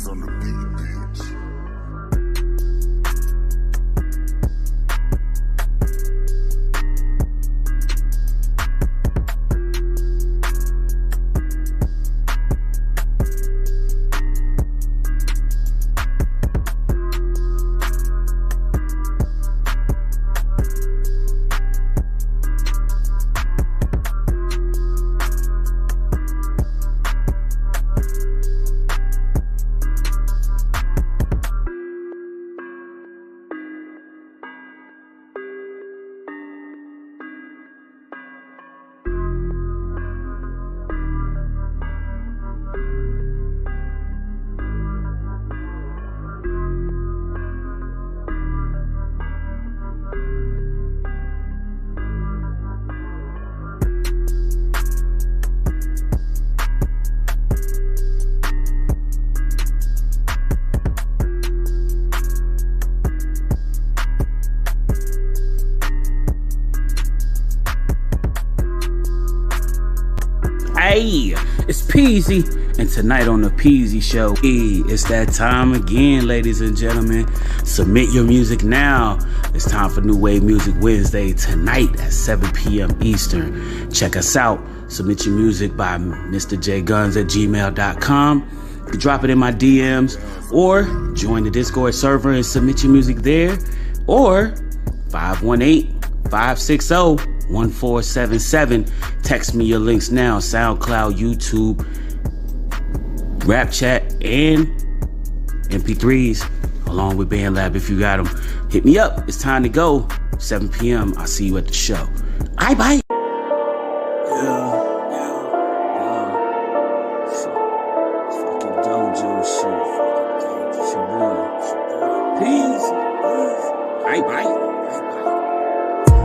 hands on the beat, bitch. Hey, it's Peasy, and tonight on the Peasy Show, it's that time again, ladies and gentlemen. Submit your music now. It's time for New Wave Music Wednesday tonight at 7 p.m. Eastern. Check us out. Submit your music by mrjguns@gmail.com. You can drop it in my DMs or join the Discord server and submit your music there. Or 518-560-1477. Text me your links now. SoundCloud, YouTube, Rap Chat, and MP3s, along with BandLab if you got them. Hit me up. It's time to go. 7 p.m. I'll see you at the show. Bye bye. Fucking Dojo shit. It's your boy. Peace. Bye.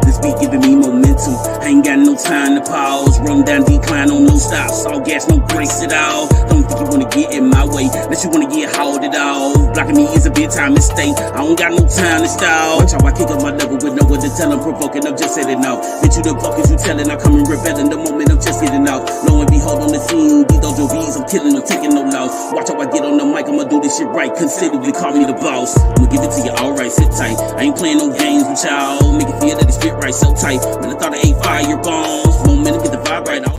This beat giving me momentum. I ain't got no time to pause. Run down, decline on no stops. All gas, no brakes at all. Don't think you wanna get in my way, unless you wanna get hauled at all. Blocking me is a big time mistake. I don't got no time to stall. Watch how I kick up my level with no one to tell. I'm provoking, I'm just heading out. Bitch, you the buckets you telling. I come and rebelling the moment I'm just getting out. Lo and behold on the scene, these Dojo V's, I'm killing them, taking no loss. Watch how I get on the mic, I'ma do this shit right. Considerably call me the boss. I'ma give it to you alright, sit tight. I ain't playing no games with y'all. Make it feel that it's fit right, so tight. Man, I thought I ate fire bombs. 1 minute, get the vibe right out.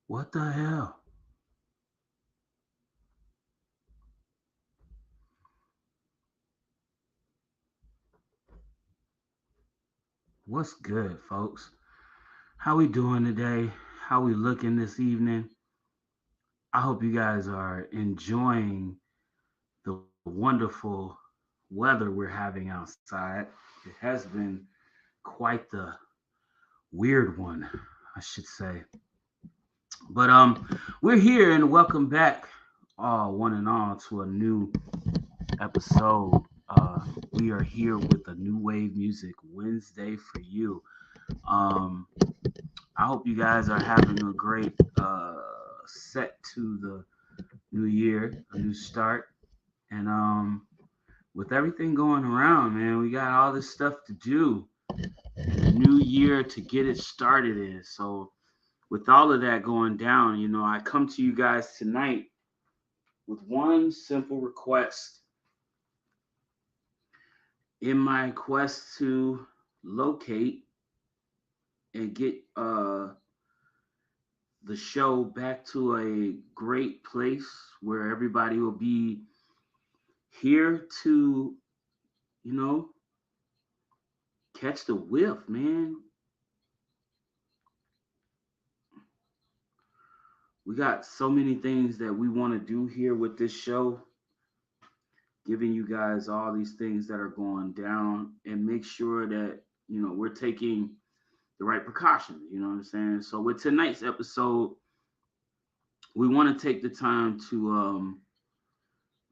What the hell? What's good, folks? How we doing today? How we looking this evening? I hope you guys are enjoying the wonderful weather we're having outside. It has been quite the weird one, I should say. But we're here and welcome back, one and all, to a new episode. We are here with a New Wave Music Wednesday for you. I hope you guys are having a great set to the new year, a new start. And with everything going around, man, we got all this stuff to do. And a new year to get it started in. So with all of that going down, I come to you guys tonight with one simple request. In my quest to locate and get the show back to a great place where everybody will be here to, catch the whiff, man. We got so many things that we want to do here with this show, giving you guys all these things that are going down and make sure that, we're taking the right precautions, you know what I'm saying? So with tonight's episode, we want to take the time to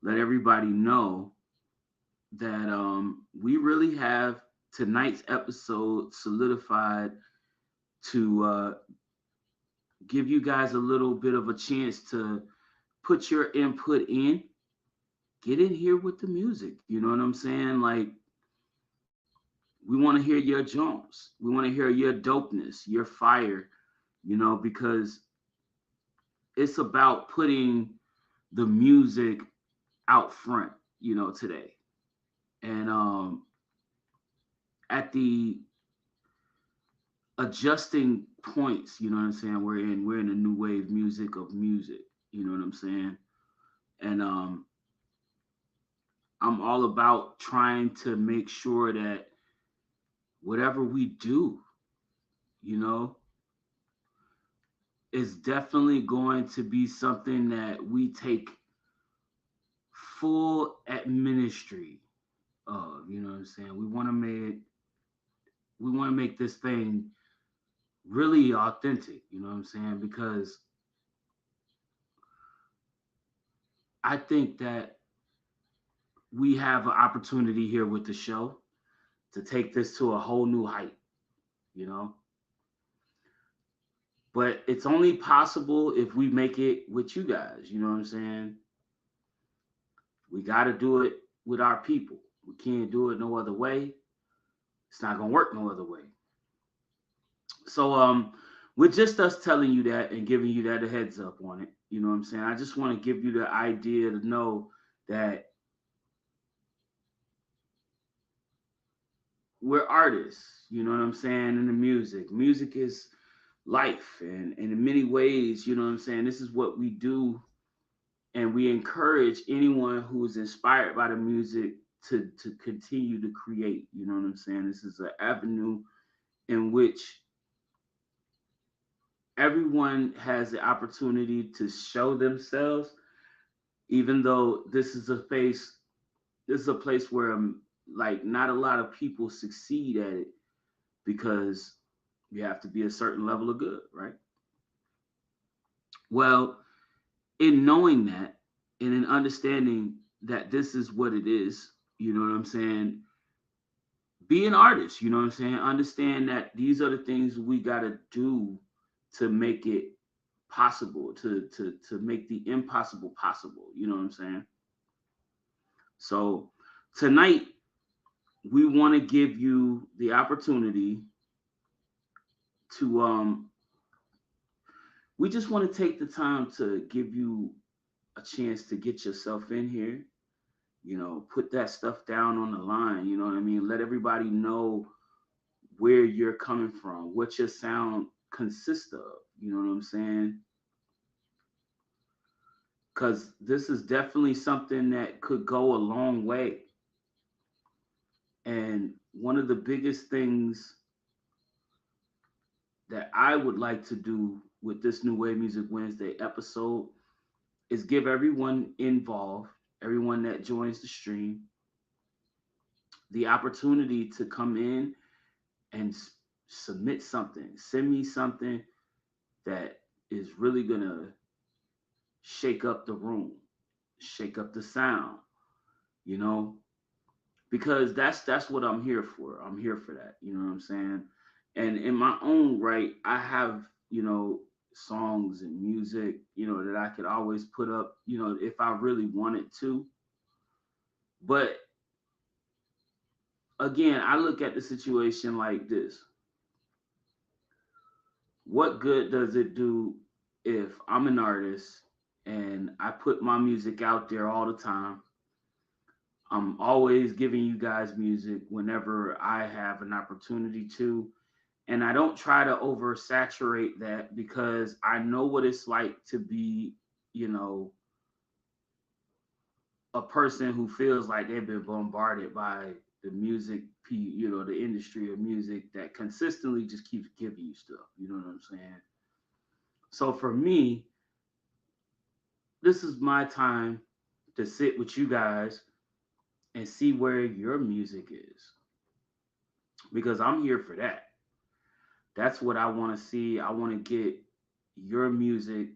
let everybody know that we really have tonight's episode solidified to give you guys a little bit of a chance to put your input in, get in here with the music. You know what I'm saying? Like, we want to hear your jumps. We want to hear your dopeness, your fire. because it's about putting the music out front, today. And at the adjusting points, you know what I'm saying? We're in a new wave of music, you know what I'm saying? And I'm all about trying to make sure that whatever we do, you know, is definitely going to be something that we take full administry of, you know what I'm saying? We want to make this thing really authentic, you know what I'm saying? Because I think that we have an opportunity here with the show to take this to a whole new height, you know? But it's only possible if we make it with you guys, you know what I'm saying? We got to do it with our people. We can't do it no other way. It's not going to work no other way. So with just us telling you that and giving you that a heads up on it, you know what I'm saying? I just want to give you the idea to know that we're artists, you know what I'm saying, in the music. Music is life, and in many ways, you know what I'm saying, this is what we do, and we encourage anyone who is inspired by the music to continue to create, you know what I'm saying. This is an avenue in which everyone has the opportunity to show themselves, even though this is a place where like not a lot of people succeed at it because you have to be a certain level of good, right? Well, in knowing that and in understanding that this is what it is, you know what I'm saying? Be an artist, you know what I'm saying? Understand that these are the things we got to do to make it possible, to make the impossible possible, you know what I'm saying? So tonight we want to give you the opportunity to we just want to take the time to give you a chance to get yourself in here, put that stuff down on the line, you know what I mean? Let everybody know where you're coming from, what your sound consists of, you know what I'm saying? Because this is definitely something that could go a long way. And one of the biggest things that I would like to do with this New Wave Music Wednesday episode is give everyone involved, everyone that joins the stream, the opportunity to come in and submit something. Send me something that is really going to shake up the room, shake up the sound, you know, because that's what I'm here for. I'm here for that, you know what I'm saying? And in my own right, I have, songs and music, that I could always put up, if I really wanted to. But again, I look at the situation like this. What good does it do if I'm an artist and I put my music out there all the time? I'm always giving you guys music whenever I have an opportunity to. And I don't try to oversaturate that because I know what it's like to be, you know, a person who feels like they've been bombarded by the music, the industry of music that consistently just keeps giving you stuff. You know what I'm saying? So for me, this is my time to sit with you guys and see where your music is because I'm here for that. That's what I want to see. I want to get your music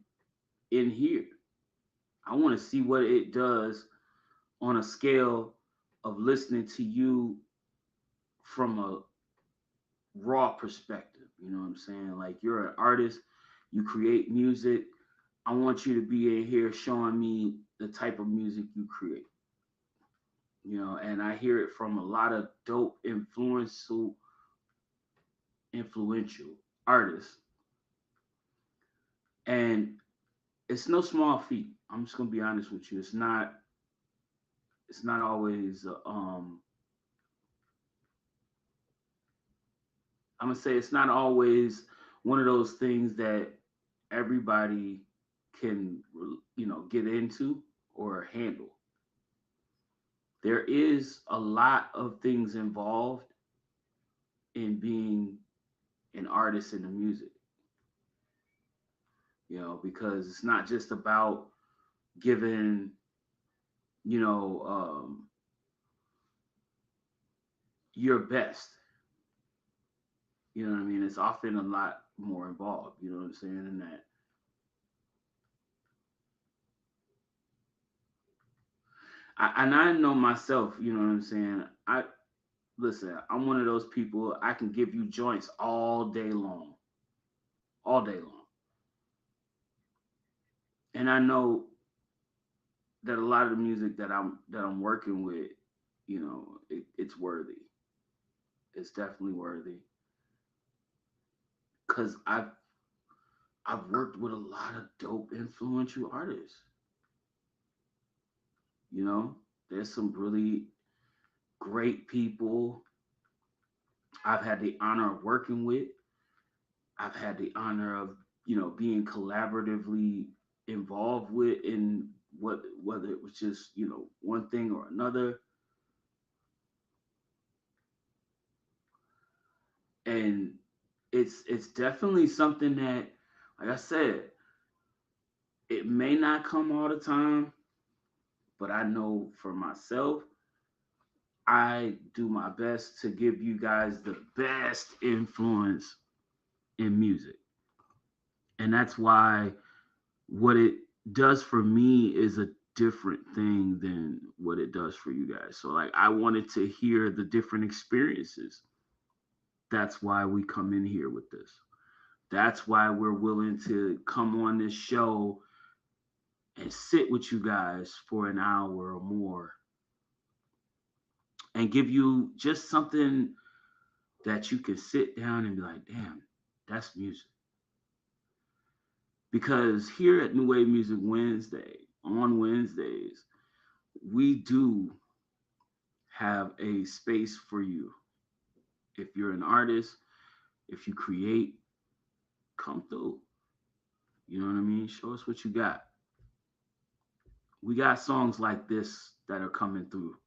in here. I want to see what it does on a scale of listening to you from a raw perspective. You know what I'm saying? Like you're an artist, you create music. I want you to be in here showing me the type of music you create. And I hear it from a lot of dope influential artists And it's no small feat. I'm just gonna be honest with you. It's not always I'm gonna say it's not always one of those things that everybody can, get into or handle. There is a lot of things involved in being an artist in the music, because it's not just about giving, your best. You know what I mean? It's often a lot more involved, you know what I'm saying, in that. I know myself, you know what I'm saying? Listen, I'm one of those people, I can give you joints all day long. All day long. And I know that a lot of the music that I'm working with, it's worthy. It's definitely worthy. Cause I've worked with a lot of dope, influential artists. There's some really great people I've had the honor of working with. I've had the honor of, being collaboratively involved with in whether it was just, one thing or another. And it's definitely something that, like I said, it may not come all the time, but I know for myself, I do my best to give you guys the best influence in music. And that's why what it does for me is a different thing than what it does for you guys. So like, I wanted to hear the different experiences. That's why we come in here with this. That's why we're willing to come on this show and sit with you guys for an hour or more and give you just something that you can sit down and be like, damn, that's music. Because here at New Wave Music Wednesday, on Wednesdays, we do have a space for you. If you're an artist, if you create, come through. You know what I mean? Show us what you got. We got songs like this that are coming through.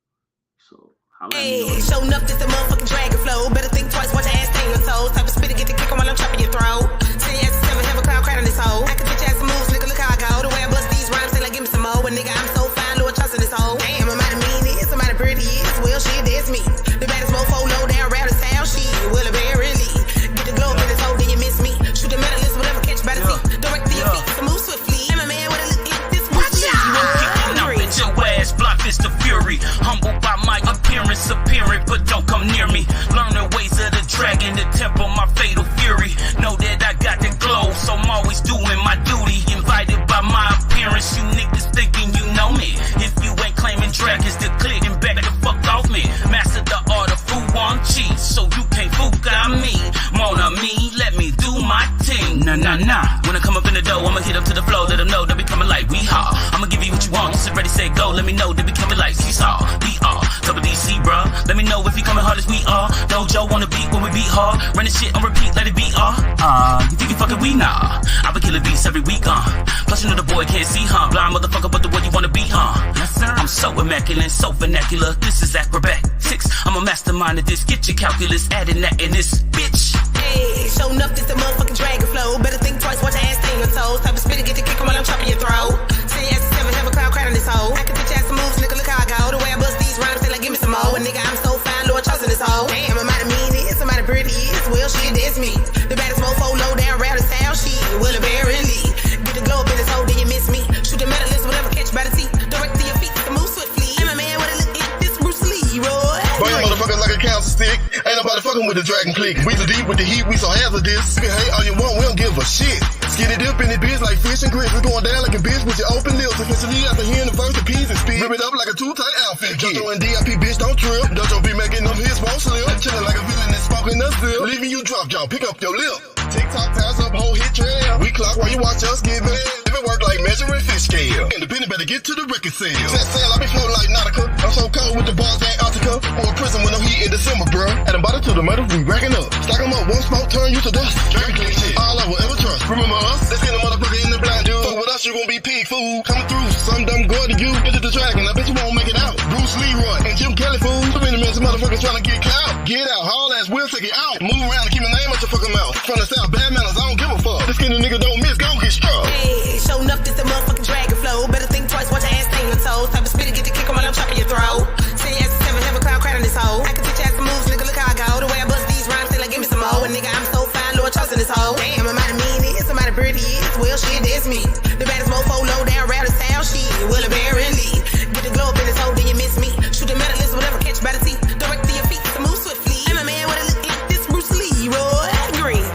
So, hey, show enough this the motherfucking dragon flow. Better think twice, watch your ass stay your toes. Type of spit to get the kick on while I'm chopping your throat. Say yes to 7, have a cloud crowd on this hoe. I can teach you some moves, nigga, look how I go. The way I bust these rhymes, they like give me some more. But nigga, I'm so fine, Lord, trust in this hoe. Damn, I'm out of mean it, somebody pretty is. Well, shit, that's me. The baddest mofo, low down, round the town, shit. Well, barely. Get the glow up in this hoe, then you miss me. Shoot the medalist, whatever, catch by the seat. Direct to your feet, so move swiftly. I'm a man with a look like this. Watch out! Kicking up at your ass, block fist of fury. Humbled by my appearance, appearing, but don't come near me. Learn the ways of the dragon, to temper my fatal fury. Know that I got the glow, so I'm always doing my duty. Invited by my appearance, you niggas thinking you know me. If you ain't claiming dragons to click and back the fuck off me. Master the art of food on cheese, so you can't fuka me. Mona me, let me do my thing. Nah. When I come up in the door, I'ma hit up to the floor, let them know they be coming like we hard. I'ma give you what you want, just ready, say go. Let me know they be coming like seesaw. We are double DC, bruh. Let me know if you coming hard as we are. Dojo wanna beat when we beat hard. Run this shit on repeat, let it be you think you fucking we nah. I be killing beats every week, Plus you know the boy can't see, Blind motherfucker, but the way you wanna be, Yes, sir. I'm so immaculate, so vernacular. This is acrobatics. I'm a mastermind of this. Get your calculus, adding that in this bitch. Hey, show enough this the motherfucking dragon flow. Better think twice, watch your ass stay your toes. Type of spit to get the kick on while I'm chopping your throat. Say yes to 7, have a cloud crowd on this hoe. I can teach you some moves, nigga, look how I go. The way I bust these rhymes, they like give me some more. And nigga, I'm so fine, Lord, trust in this hoe. Damn, I'm out of mean it, somebody pretty is. Well, shit, that's me. The baddest mofo, low down, round the town, shit. Well, barely. Get the glow up in this hoe, then you miss me. Shoot the medalist, whatever, catch by the seat. Direct to your feet, so move swiftly. I'm a man with a look like this, Bruce Lee, Roy. Boy, you motherfuckers like a council stick. Ain't nobody fucking with the dragon click. We so deep with the heat, we so hazardous. You can hate all you want, we don't give a shit. Skinny dip in the bitch like fish and grits. We going down like a bitch with your open lips. Officially after hearing the verse, the peas and speed. Rip it up like a two-tight outfit. Dojo and DIP, bitch, don't trip. Dojo be making them hits, won't slip. Chillin' like a villain that's smoking a zip. Leaving you drop, y'all, pick up your lip. Tick talk, ties up, whole hit trail. We clock while you watch us get mad. If it work like measuring fish scale. Independent better get to the record sale. Set sail, I be floating like Nautica. I'm so cold with the bars Antarctica. Or a prison with no heat in December, bruh. At the bottom to the metal, we racking up. Stack 'em up, one smoke, turn you to dust. Dragon clean shit, all I will ever trust. Remember us? Let's get a motherfucker in the blind, dude. Fuck with us, you gon' be pig food. Coming through, some dumb go to you. Into the dragon, I bet you won't make it out. Bruce Leroy and Jim Kelly, fool. Too many men, some motherfuckers trying to get clout. Get out, haul ass, we'll take it out. Move around and keep my name out your fucking mouth. From the south, bad manners, I don't give a fuck. This skinny nigga don't miss, gon' get struck. Hey, show enough, this the motherfucking dragon flow. Better think twice, watch your ass stain your toes. Type of spit to get the kick on while I'm chopping your throat. Say yes, 7, have a clown crowd on this hoe. I can teach you ass some moves, nigga, look how I go. The way I bust these rhymes, they like, give me some more. And nigga, I'm so fine, Lord, trust in this hoe. Damn, am I the meanest? Am I the prettiest? Well, shit, that's me. The baddest mofo, low down, rap the sound shit. Well, apparently, get the glow up in this hoe, then you miss me. Shoot the medalist, whatever, catch by the teeth. Direct to your feet, so move swiftly. I'm a man, what I look like this, Bruce Lee, Roy Green.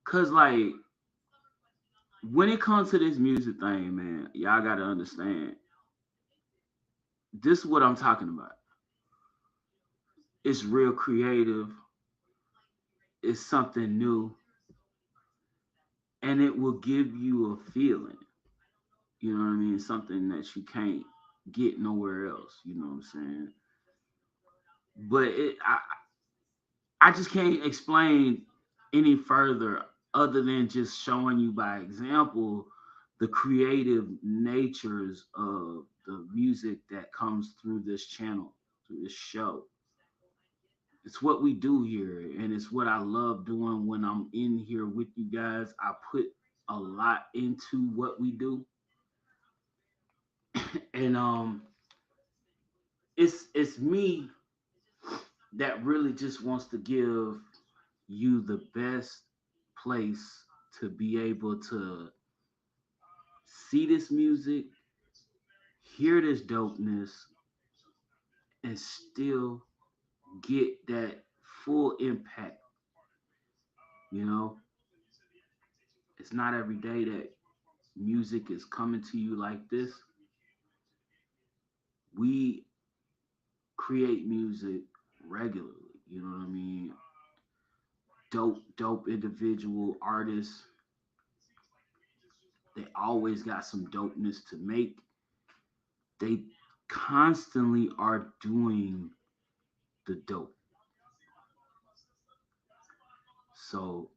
Cause like when it comes to this music thing, man, y'all gotta understand. This is what I'm talking about. It's real creative. It's something new. And it will give you a feeling. You know what I mean? Something that you can't get nowhere else. You know what I'm saying? But I just can't explain any further other than just showing you by example the creative natures of the music that comes through this channel, through this show. It's what we do here, and it's what I love doing when I'm in here with you guys. I put a lot into what we do. And it's me that really just wants to give you the best place to be able to see this music, hear this dopeness, and still get that full impact. You know, it's not every day that music is coming to you like this. We create music regularly, you know what I mean? Dope individual artists. They always got some dopeness to make. They constantly are doing the dope. So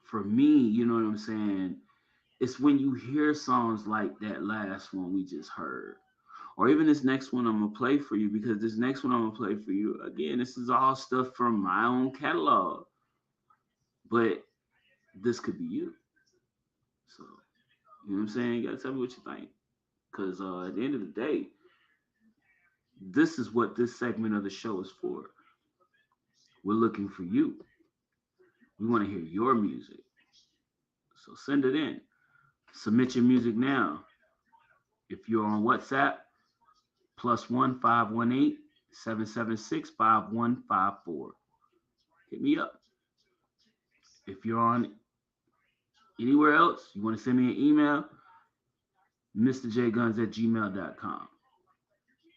for me, you know what I'm saying? It's when you hear songs like that last one we just heard, or even this next one I'm gonna play for you, because this next one I'm gonna play for you, again, this is all stuff from my own catalog. But this could be you. So, you know what I'm saying? You gotta tell me what you think. Because at the end of the day, this is what this segment of the show is for. We're looking for you. We want to hear your music. So send it in. Submit your music now. If you're on WhatsApp, +1 518 776 5154. Hit me up. If you're on anywhere else, you want to send me an email, mrjguns@gmail.com.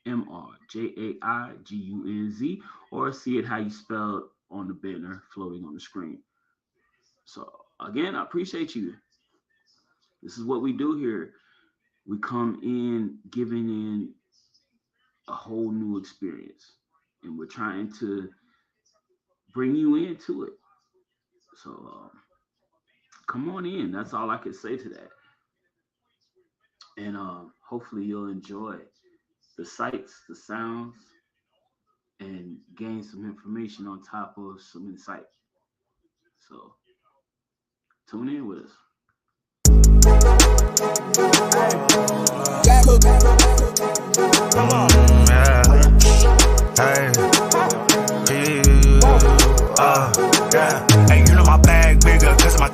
MRJAIGUNZ, or see it how you spell it on the banner floating on the screen. So again, I appreciate you. This is what we do here. We come in giving in a whole new experience, and we're trying to bring you into it. So come on in. That's all I can say to that. And hopefully you'll enjoy the sights, the sounds, and gain some information on top of some insight. So tune in with us. Come on, yeah. Hey, yeah. Hey, you know my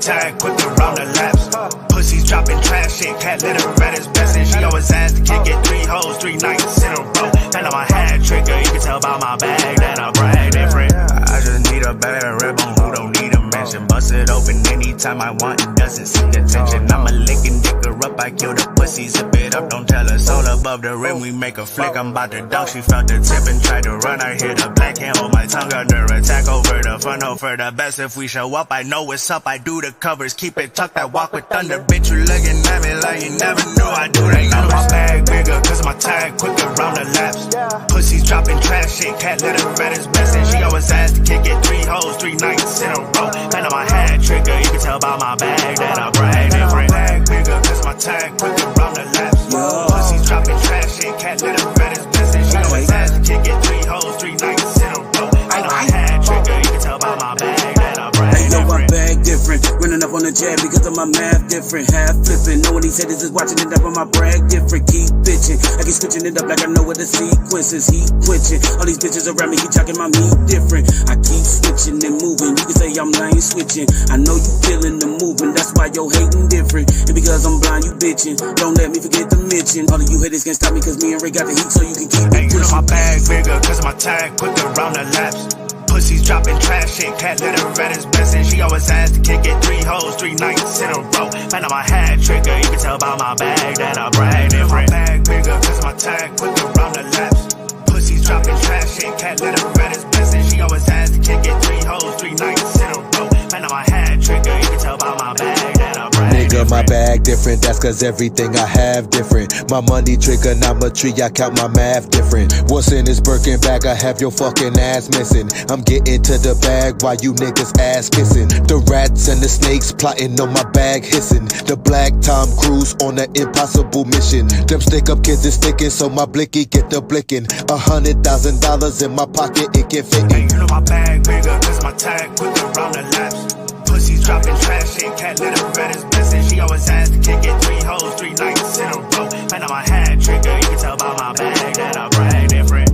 tag quick around the laps. Pussies dropping trash shit, cat litter at his best, and she always asked to kick it 3 hoes, 3 nights in a row. And I'm a hat tricker, you can tell by my bag that I brag different. I just need a better ribbon who don't need a mention. Bust it open anytime I want and doesn't seek attention. I'ma lick and dick her up, I kill the pussy, zip it up, don't tell us all above the rim. We make a flick, I'm about to dunk. She felt the tip and tried to run. I hit a black, can't hold my tongue under attack. Over the front, hope for the best. If we show up, I know what's up. I do the covers, keep it tucked. I walk with thunder, bitch. You looking at me like you never knew I do that. None of my bag bigger, cause my tag quick around the laps. Pussies dropping trash shit, cat litter at his best, and she always asked to kick it 3 hoes, 3 nights in a row. And I'm a hat tricker, you can tell by my bag that I brag different. Bag bigger, cause my tag quick around the laps. Pussies dropping trash shit, cat litter at his best, and she always asked to kick it 3 hoes, 3 nights in a row. And I'm a hat tricker, you can tell by my bag that I brag different. My bag different, running up on the jab because of my math different. Half flipping, know what he said is just watching it up on my brag different. Keep bitching, I keep switching it up like I know what the sequence is. He quitching, all these bitches around me, he talking my meat different. I keep switching and moving, you can say I'm lane switching. I know you feeling the movement, that's why you're hating different. And because I'm blind, you bitching, don't let me forget to mention. All of you haters can't stop me cause me and Ray got the heat so you can keep it. You know my bag bigger cause my tag quick around the laps. Pussies dropping trash shit, cat litter at his best, and she always asked to kick it 3 hoes, 3 nights in a row. Man, I'm a hat tricker, you can tell by my bag that I brag different. Bag bigger, cause my tag quick around the laps. Pussies dropping trash shit, cat litter at his best, and she always asked to kick it 3 hoes, 3 nights in a row. Man, I'm a hat tricker, you can tell by my bag that I brag Nigga, different. my bag different, that's cause everything I have different. My money trigger, not my tree, I count my math different. What's in this Birkin bag, I have your fucking ass missing. I'm getting to the bag while you niggas ass kissing. The rats and the snakes plotting on my bag hissing. The black Tom Cruise on an impossible mission. Them stick up kids is sticking, so my blicky get the blicking. $100,000 in my pocket, it can fit Hey, in. you know my bag bigger, cause my tag quick around the laps. Pussies dropping trash shit, cat litter at his best, and she always asked to kick it 3 hoes, 3 nights in a row. Man, I'm a hat tricker, you can tell by my bag that I brag different.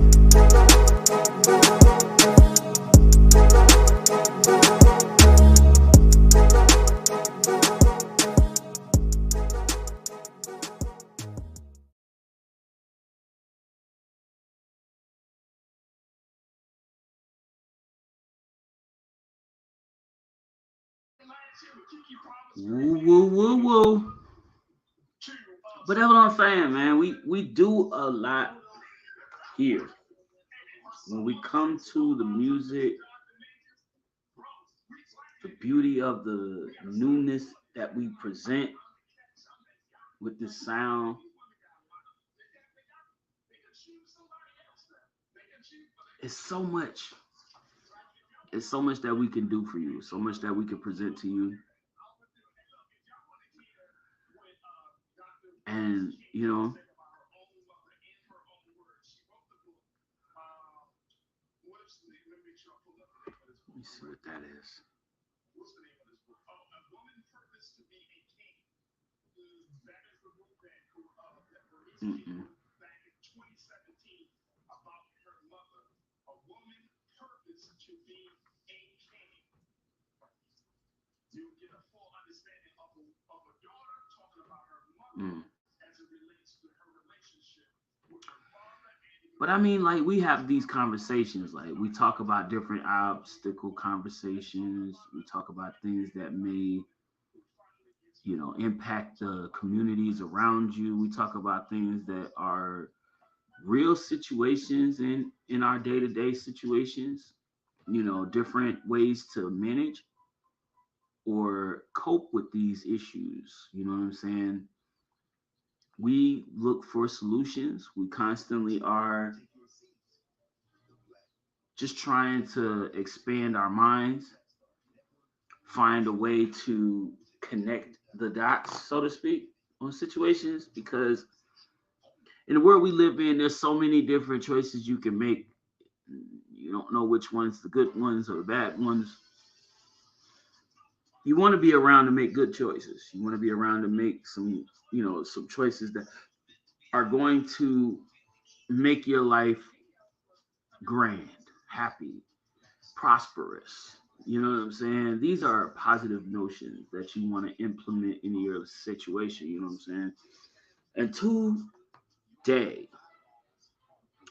Woo, woo, woo, woo. But that's what I'm saying, man. We do a lot here. When we come to the music, the beauty of the newness that we present with this sound, it's so much. It's so much that we can do for you, so much that we can present to you. And, you know, let me see what that is. Mm-mm. Mm. But I mean, like, we have these conversations, like, we talk about different obstacle conversations. We talk about things that may, you know, impact the communities around you. We talk about things that are real situations in our day-to-day situations, you know, different ways to manage or cope with these issues. You know what I'm saying? We look for solutions. We constantly are just trying to expand our minds, find a way to connect the dots, so to speak, on situations, because in the world we live in, there's so many different choices you can make. You don't know which ones the good ones or the bad ones. You want to be around to make good choices. You want to be around to make some, you know, some choices that are going to make your life grand, happy, prosperous. You know what I'm saying? These are positive notions that you want to implement in your situation. You know what I'm saying? And today,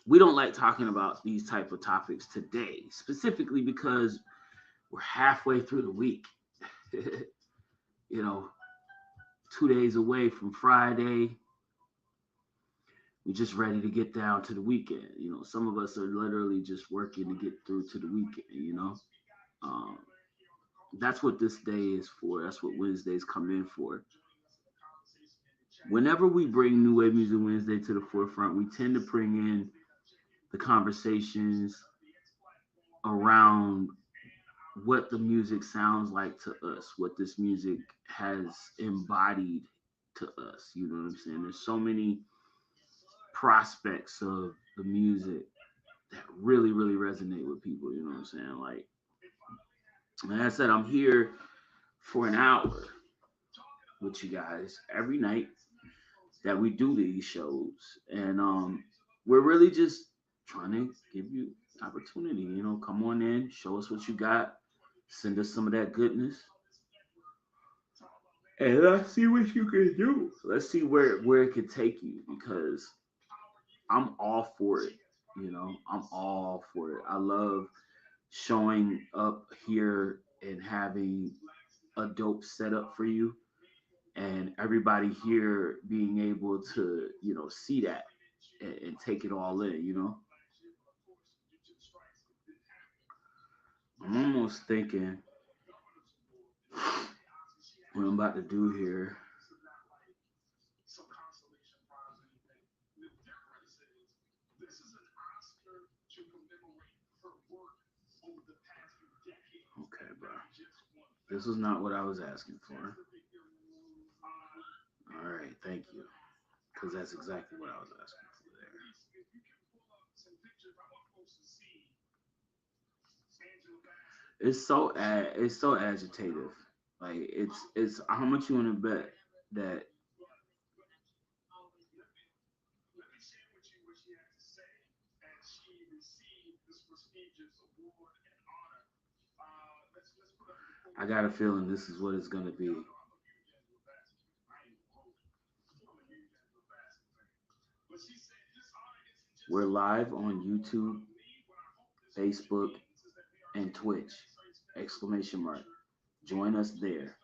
we don't like talking about these type of topics today, specifically because we're halfway through the week. You know, 2 days away from Friday. We're just ready to get down to the weekend. You know, some of us are literally just working to get through to the weekend. Um, that's what this day is for. That's what Wednesdays come in for. Whenever we bring New Wave Music Wednesday to the forefront, we tend to bring in the conversations around what the music sounds like to us, what this music has embodied to us. You know what I'm saying? There's so many prospects of the music that really, really resonate with people. You know what I'm saying? Like I said, I'm here for an hour with you guys every night that we do these shows, and we're really just trying to give you opportunity. You know, come on in, show us what you got, send us some of that goodness, and let's see what you can do. Let's see where it could take you, because I'm all for it. You know, I'm all for it. I love showing up here and having a dope setup for you, and everybody here being able to, see that and take it all in. I'm almost thinking what I'm about to do here. Okay, bro. This was not what I was asking for. All right, thank you. Because that's exactly what I was asking for there. It's so agitative. Like it's how much you want to bet that I got a feeling this is what it's gonna be. We're live on YouTube, Facebook, and Twitch. Exclamation mark. Join us there.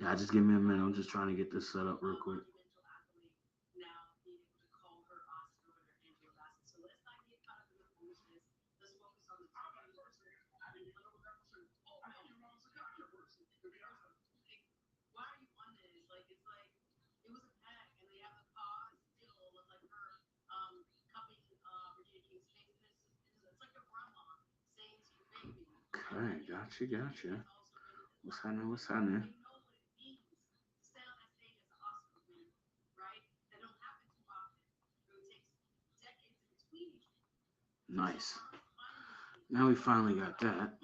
Now, just give me a minute. I'm just trying to get this set up real quick. Okay, gotcha. What's happening? Nice. Now we finally got that.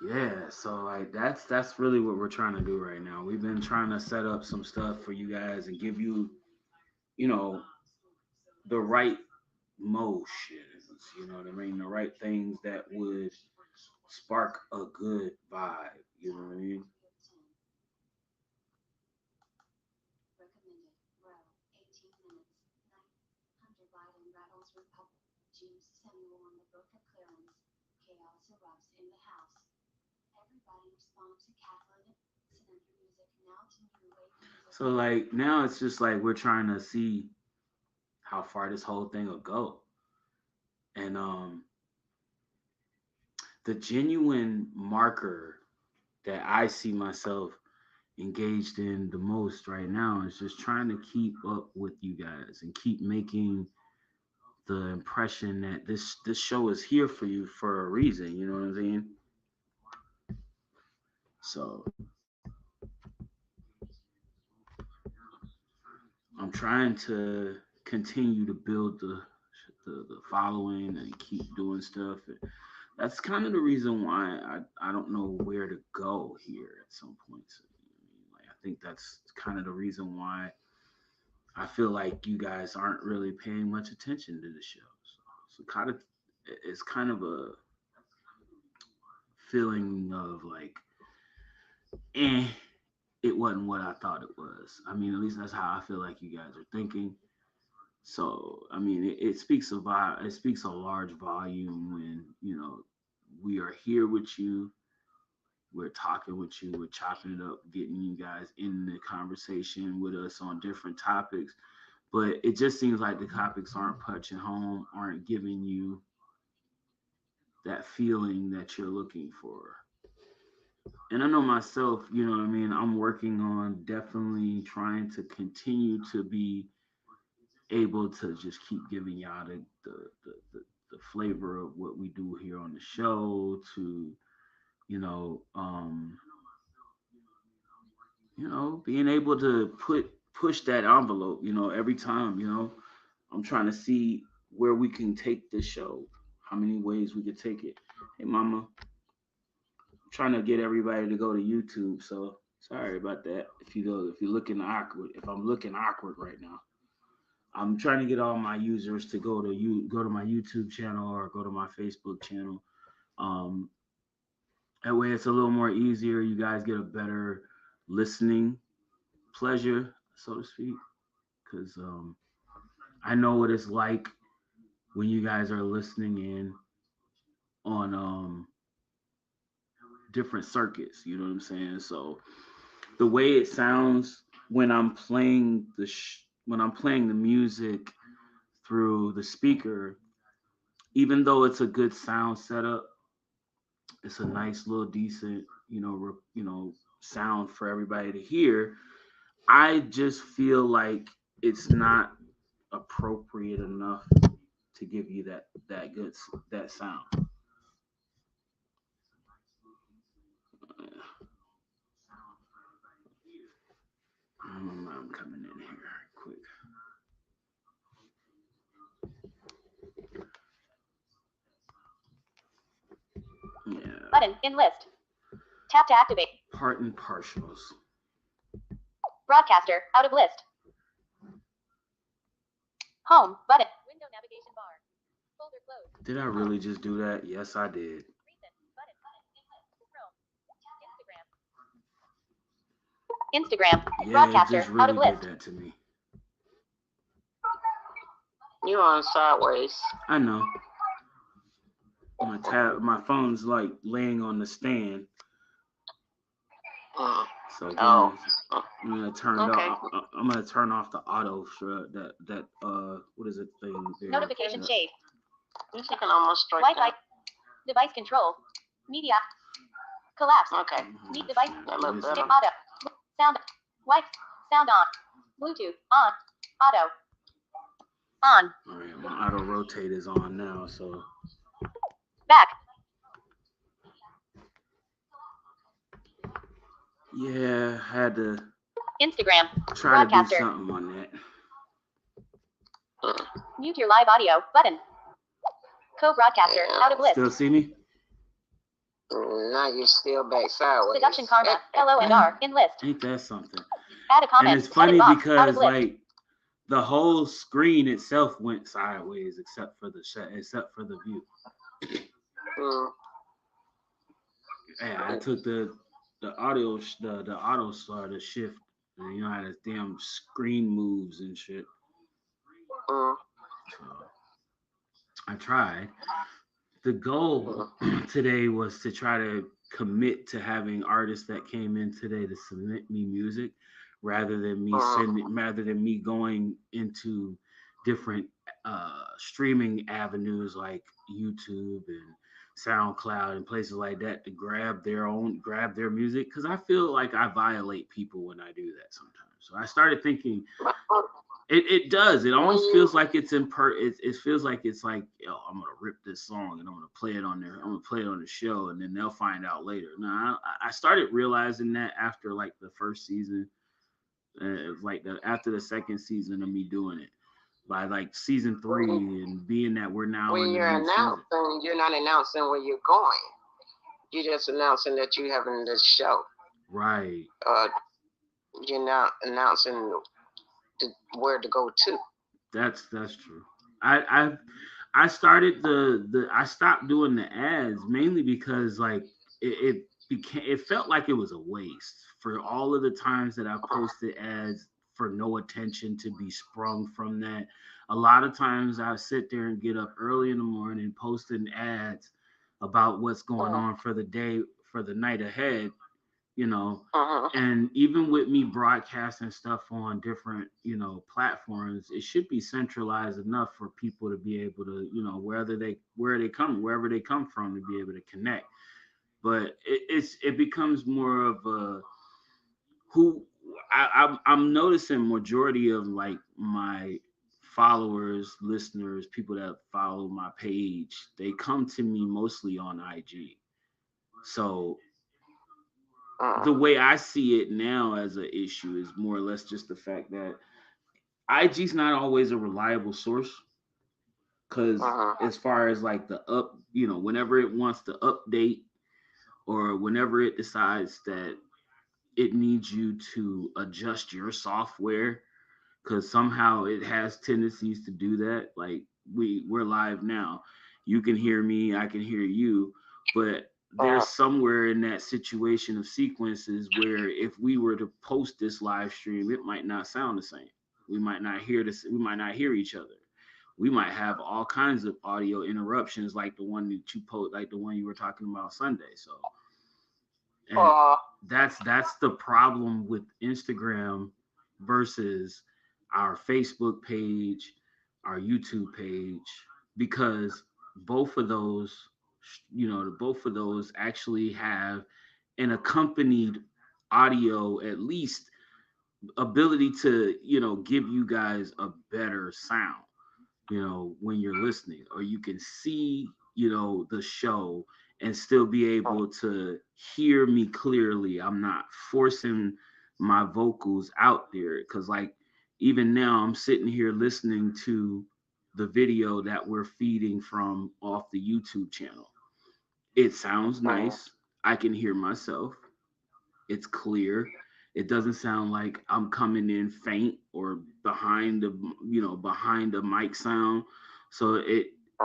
Yeah, so like that's really what we're trying to do right now. We've been trying to set up some stuff for you guys and give you, you know, the right motions, you know what I mean? The right things that would spark a good vibe, you know what I mean? So like now it's just like we're trying to see how far this whole thing will go. And the genuine marker that I see myself engaged in the most right now is just trying to keep up with you guys and keep making the impression that this show is here for you for a reason, you know what I'm saying? So I'm trying to continue to build the following and keep doing stuff. That's kind of the reason why I don't know where to go here at some points. Like, I think that's kind of the reason why I feel like you guys aren't really paying much attention to the show. So it's kind of a feeling of like, it wasn't what I thought it was. I mean, at least that's how I feel like you guys are thinking. So, I mean, it speaks a large volume when, you know, we are here with you, we're talking with you, we're chopping it up, getting you guys in the conversation with us on different topics. But it just seems like the topics aren't punching home, aren't giving you that feeling that you're looking for. And I know myself, you know what I mean, I'm working on definitely trying to continue to be able to just keep giving y'all the flavor of what we do here on the show, to being able to push that envelope, every time, I'm trying to see where we can take this show, how many ways we could take it. Hey mama, I'm trying to get everybody to go to YouTube, so sorry about that. If you're looking awkward, if I'm looking awkward right now, I'm trying to get all my users to go to my YouTube channel or go to my Facebook channel. That way it's a little more easier. You guys get a better listening pleasure, so to speak, because I know what it's like when you guys are listening in on different circuits. You know what I'm saying? So the way it sounds when I'm playing the music through the speaker, even though it's a good sound setup, it's a nice little decent, sound for everybody to hear. I just feel like it's not appropriate enough to give you that sound. I'm coming in here quick. Yeah. Button in list. Tap to activate. Part and partials. Broadcaster out of list. Home button. Window navigation bar. Folder closed. Did I really just do that? Yes, I did. Recent. Button. Chrome. Instagram. Yeah, it Broadcaster. just Out of really list. did that to me. You on sideways. I know. My phone's like laying on the stand. Mm. So Oh. I'm gonna turn Okay. I'm gonna turn off the auto that what is it thing there? Notification shade. You can almost straight Wi-Fi. down. Device control. Media. Collapse. Okay. Meet device. That look better. Auto. Sound. Wi-Fi. Sound on. Bluetooth on. Auto. On. All right, my auto rotate is on now, so Back. yeah, I had to Instagram. try to do Broadcaster. something on that. Mute your live audio button. Co-broadcaster. Yeah. Out of list. Still see me? Now you're still back sideways. Seduction Karma. Hello and R. In list. Ain't that something? Add a comment. And it's funny Edit box. Out because of list. like the whole screen itself went sideways except for the view. Mm. Yeah, I took the audio the auto starter shift, and you know how the damn screen moves and shit. Mm. So I tried. The goal today was to try to commit to having artists that came in today to submit me music rather than me going into different streaming avenues like YouTube and SoundCloud and places like that to grab their music, because I feel like I violate people when I do that sometimes. So I started thinking it does. It almost feels like it's it feels like it's like, yo, I'm gonna rip this song and I'm gonna play it on there. I'm gonna play it on the show, and then they'll find out later. Now I started realizing that after like the first season, after the second season of me doing it. By like season 3 and being that we're now When in the you're new season. announcing, you're not announcing where you're going. You're just announcing that you're having this show. Right. You're not announcing where to go to. That's true. I started I stopped doing the ads mainly because like it felt like it was a waste for all of the times that I posted ads for no attention to be sprung from that. A lot of times I sit there and get up early in the morning posting ads about what's going on for the day, for the night ahead, you know. And even with me broadcasting stuff on different, platforms, it should be centralized enough for people to be able to, wherever they come from, to be able to connect. But it becomes more of a I'm noticing majority of like my followers, listeners, people that follow my page, they come to me mostly on IG. So the way I see it now as an issue is more or less just the fact that IG's not always a reliable source. Because as far as like whenever it wants to update or whenever it decides that it needs you to adjust your software, because somehow it has tendencies to do that. Like we're live now. You can hear me, I can hear you, but there's somewhere in that situation of sequences where if we were to post this live stream, it might not sound the same. We might not hear this. We might not hear each other. We might have all kinds of audio interruptions, like the one that you post, like the one you were talking about Sunday. So. And that's the problem with Instagram versus our Facebook page, our YouTube page, because both of those actually have an accompanied audio, at least ability to, give you guys a better sound, when you're listening, or you can see, the show and still be able to hear me clearly. I'm not forcing my vocals out there, because like even now I'm sitting here listening to the video that we're feeding from off the YouTube channel. It sounds nice. I can hear myself. It's clear. It doesn't sound like I'm coming in faint or behind the mic sound. So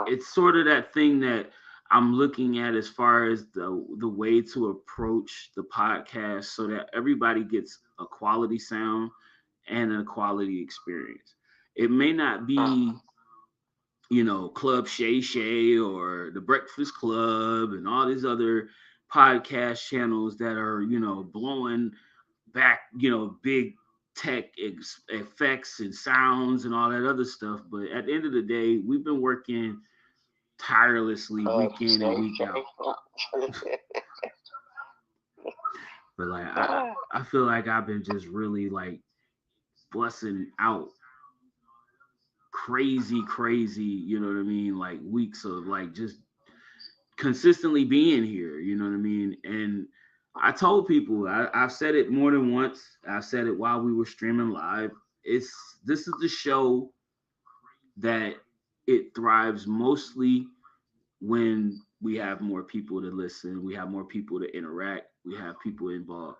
it's sort of that thing that I'm looking at as far as the way to approach the podcast so that everybody gets a quality sound and a quality experience. It may not be, Club Shay Shay or the Breakfast Club and all these other podcast channels that are, blowing back, big tech effects and sounds and all that other stuff. But at the end of the day, we've been working tirelessly week in and week out. But like I feel like I've been just really like busting out crazy, you know what I mean? Like weeks of like just consistently being here, you know what I mean? And I told people, I've said it more than once. I've said it while we were streaming live. This is the show that it thrives mostly when we have more people to listen, we have more people to interact, we have people involved,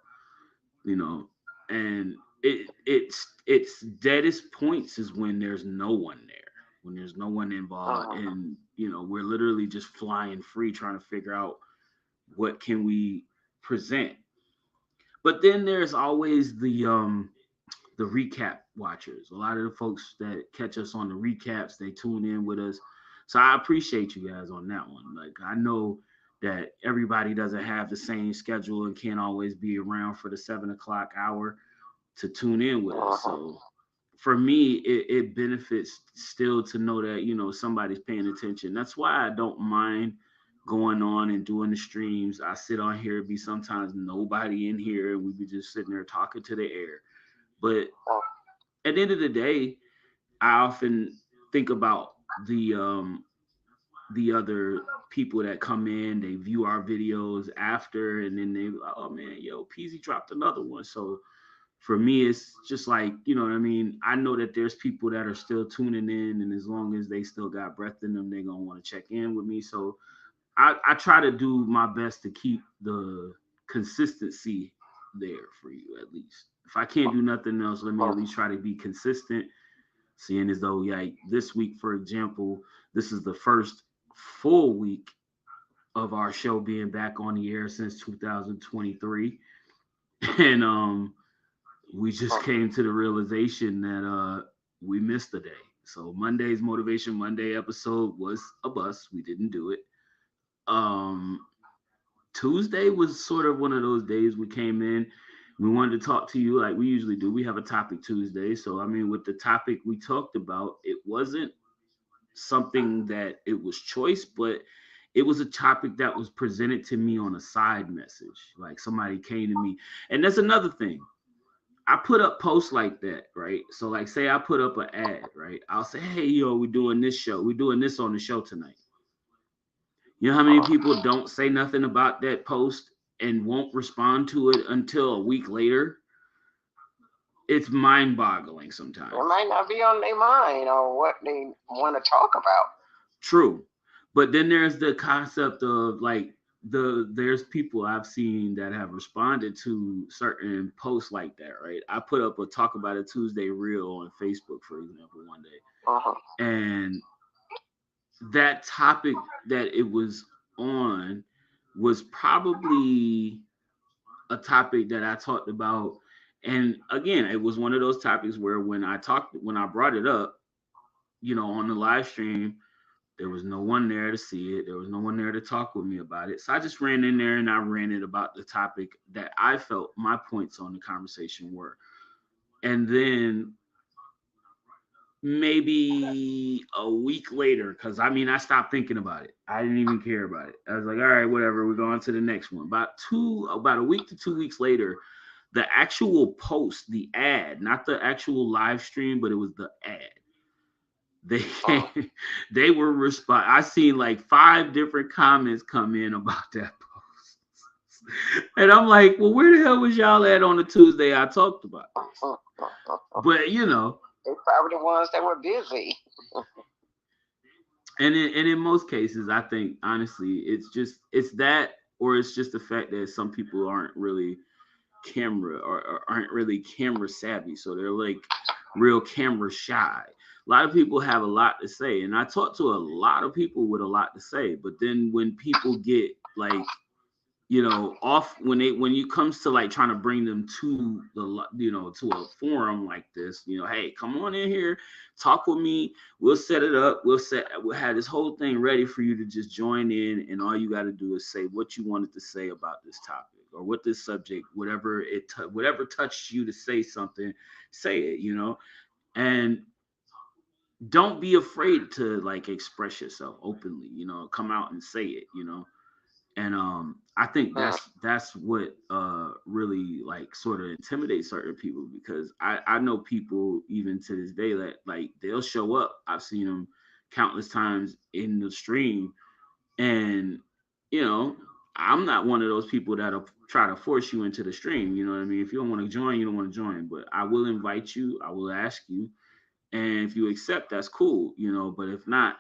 and it's deadest points is when there's no one there, when there's no one involved, and we're literally just flying free trying to figure out what can we present. But then there's always the recap watchers, a lot of the folks that catch us on the recaps, they tune in with us. So I appreciate you guys on that one. Like, I know that everybody doesn't have the same schedule and can't always be around for the 7:00 hour to tune in with us. So for me, it benefits still to know that, somebody's paying attention. That's why I don't mind going on and doing the streams. I sit on here, be sometimes nobody in here, and we be just sitting there talking to the air. But at the end of the day, I often think about the other people that come in, they view our videos after, and then they, oh man, yo, Peasy dropped another one. So for me, it's just like, you know what I mean? I know that there's people that are still tuning in, and as long as they still got breath in them, they're going to want to check in with me. So I try to do my best to keep the consistency there for you, at least. If I can't do nothing else, let me at least try to be consistent. Seeing as though, like this week, for example, this is the first full week of our show being back on the air since 2023. And we just came to the realization that we missed a day. So Monday's Motivation Monday episode was a bust. We didn't do it. Tuesday was sort of one of those days we came in. We wanted to talk to you like we usually do. We have a topic Tuesday. So, I mean, with the topic we talked about, it wasn't something that it was choice, but it was a topic that was presented to me on a side message. Like somebody came to me. And that's another thing. I put up posts like that, right? So like say I put up an ad, right? I'll say, hey, yo, we're doing this show. We're doing this on the show tonight. You know how many people don't say nothing about that post and won't respond to it until a week later? It's mind-boggling sometimes. It might not be on their mind or what they want to talk about. True. But then there's the concept of like there's people I've seen that have responded to certain posts like that, right? I put up a Talk About It Tuesday reel on Facebook, for example, one day. And that topic that it was on was probably a topic that I talked about. And again, it was one of those topics where when I brought it up, on the live stream, there was no one there to see it. There was no one there to talk with me about it. So I just ran in there and I ranted about the topic that I felt my points on the conversation were. And then maybe a week later, because I stopped thinking about it. I didn't even care about it. I was like, all right, whatever, we're going to the next one. About a week to 2 weeks later, the actual post, the ad, not the actual live stream, but it was the ad. They were respond. I seen like 5 different comments come in about that post. And I'm like, well, where the hell was y'all at on the Tuesday I talked about this? But they're probably the ones that were busy. And in most cases, I think honestly, it's that, or it's just the fact that some people aren't really camera or aren't really camera savvy, so they're like real camera shy. A lot of people have a lot to say, and I talk to a lot of people with a lot to say. But then when people get like, off when you comes to like trying to bring them to the, to a forum like this, hey, come on in here, talk with me. We'll set it up. We'll have this whole thing ready for you to just join in, and all you got to do is say what you wanted to say about this topic or what this subject, whatever whatever touched you to say something, say it, and don't be afraid to like express yourself openly, come out and say it, and I think that's what really like sort of intimidates certain people, because I know people even to this day that like they'll show up. I've seen them countless times in the stream, and I'm not one of those people that'll try to force you into the stream. You know what I mean? If you don't want to join, you don't want to join, but I will invite you, I will ask you, and if you accept, that's cool, but if not,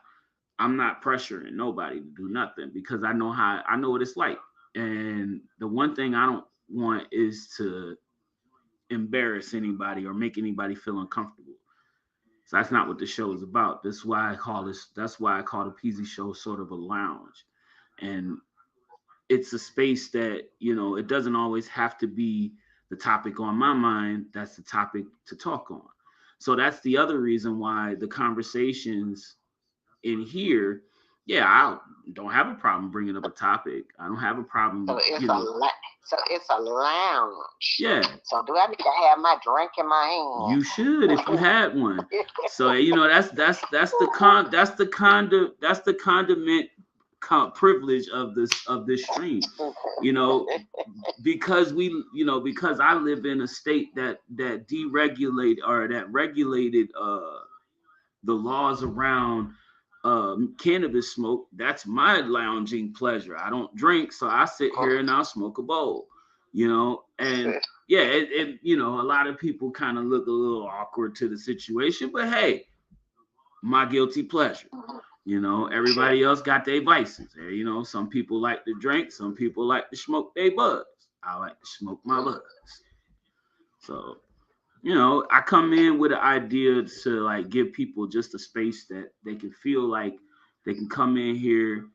I'm not pressuring nobody to do nothing, because I know what it's like. And the one thing I don't want is to embarrass anybody or make anybody feel uncomfortable. So that's not what the show is about. That's why I call the Peasy Show sort of a lounge. And it's a space that, it doesn't always have to be the topic on my mind. That's the topic to talk on. So that's the other reason why the conversations in here, I don't have a problem bringing up a topic. I don't have a problem. So it's a lounge. Yeah. So do I need to have my drink in my hand? You should, if you had one. So that's the condiment privilege of this stream. Because I live in a state that deregulate or that regulated the laws around cannabis smoke. That's my lounging pleasure. I don't drink, so I sit here and I'll smoke a bowl, and a lot of people kind of look a little awkward to the situation, but hey, my guilty pleasure. Everybody else got their vices. Some people like to drink, some people like to smoke their buds. I like to smoke my buds. So I come in with an idea to like give people just a space that they can feel like they can come in here,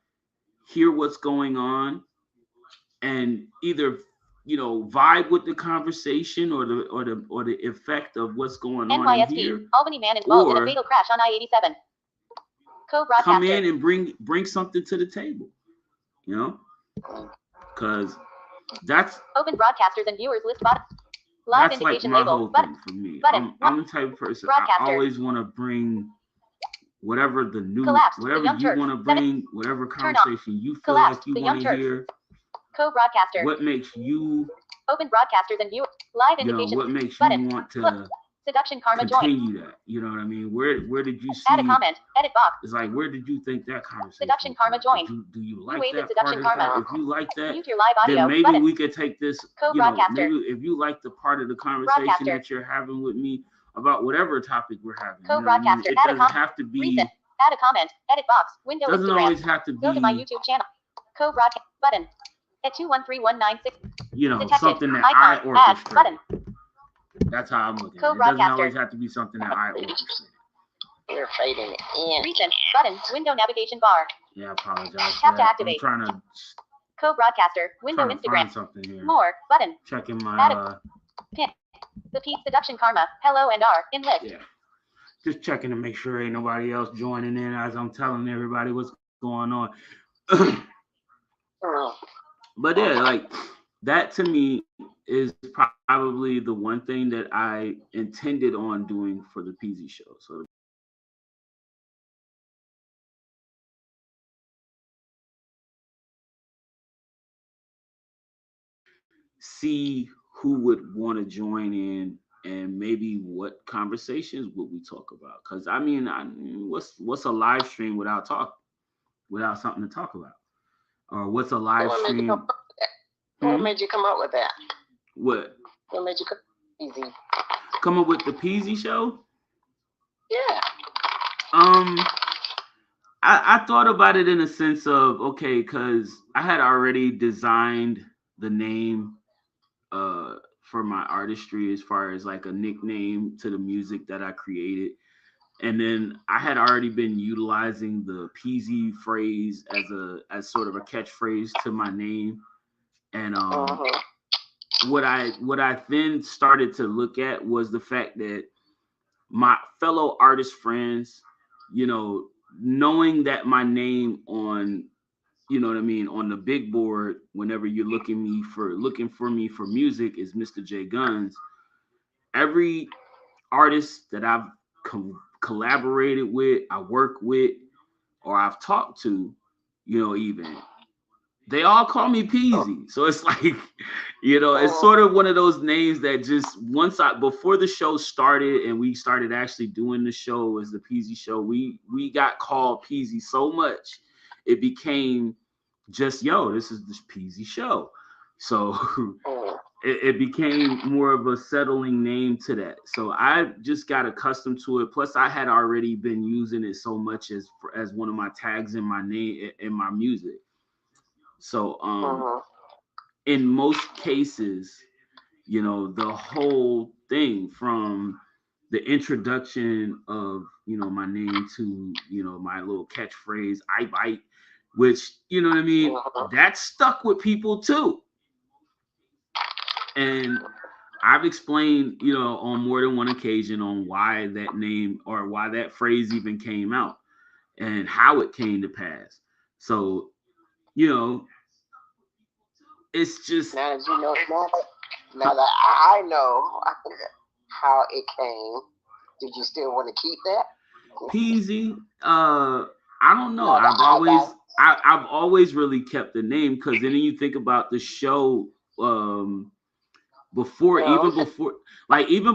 hear what's going on, and either vibe with the conversation or the effect of what's going on in here. Albany man involved in a fatal crash on I-87. Co-broadcaster. Come in and bring something to the table, because that's open broadcasters and viewers list bottom. Live that's like indication my label. whole Button. thing for me. Button. I'm the type of person I always want to bring whatever the new, Collapsed. whatever The Young you Turks. want to bring, whatever Turn off. conversation you feel Collapsed. like you The Young want to Turks. hear. Co-broadcaster. What makes you, open broadcasters and viewers. Live indication. what makes Button. you want to Seduction Karma join. continue that? You know what I mean? Where did you see? Add a comment. Edit box. It's like, where did you think that conversation? Seduction Karma join. Do you like waved that Seduction part of Karma. that? If you like that, Mute your live audio. then maybe Button. we could take this. Co-broadcaster. Maybe if you like the part of the conversation Broadcaster. that you're having with me about whatever topic we're having. Co-broadcaster. It Add a doesn't comment. have to be. Recent. Add a comment. Edit box. Window Doesn't Instagram. always have to be. Go to my YouTube channel. Co-broadcast button. At 213-196. Detected. Something that Icon. I Add orchestrate. button. That's how I'm looking at it. It doesn't Co-broadcaster. always have to be something that I orchestrate. You're fading in. Recent button. Window navigation bar. Yeah, I apologize. Tap for to that. activate. I'm trying to Co-broadcaster. Window find Instagram. something here. More button. Checking Add my Pin. The Pete Seduction Karma. Hello and R in list. yeah. Just checking to make sure ain't nobody else joining in as I'm telling everybody what's going on. But yeah, like that to me is probably the one thing that I intended on doing for the Peasy Show. So see who would want to join in and maybe what conversations would we talk about? Because I mean, what's a live stream without something to talk about? Or what's a live stream? What made you come up with that? What? What made you easy? Come up with the Peasy Show? Yeah. I thought about it in a sense of, okay, because I had already designed the name for my artistry as far as like a nickname to the music that I created. And then I had already been utilizing the Peasy phrase as sort of a catchphrase to my name. And what I then started to look at was the fact that my fellow artist friends, knowing that my name on, on the big board, whenever you're looking for me for music, is Mr. J Guns. Every artist that I've collaborated with, I work with, or I've talked to, even they all call me Peasy. So it's like, it's sort of one of those names that just before the show started and we started actually doing the show as the Peasy Show, we got called Peasy so much it became just, this is the Peasy Show. So it became more of a settling name to that. So I just got accustomed to it. Plus I had already been using it so much as one of my tags in my name, in my music. So in most cases, the whole thing from the introduction of, my name to, my little catchphrase, I bite, which, that stuck with people too. And I've explained, on more than one occasion on why that name or why that phrase even came out and how it came to pass. So, it's just now that I know how it came. Did you still want to keep that? Peasy? I don't know. I've always really kept the name, because then you think about the show. Even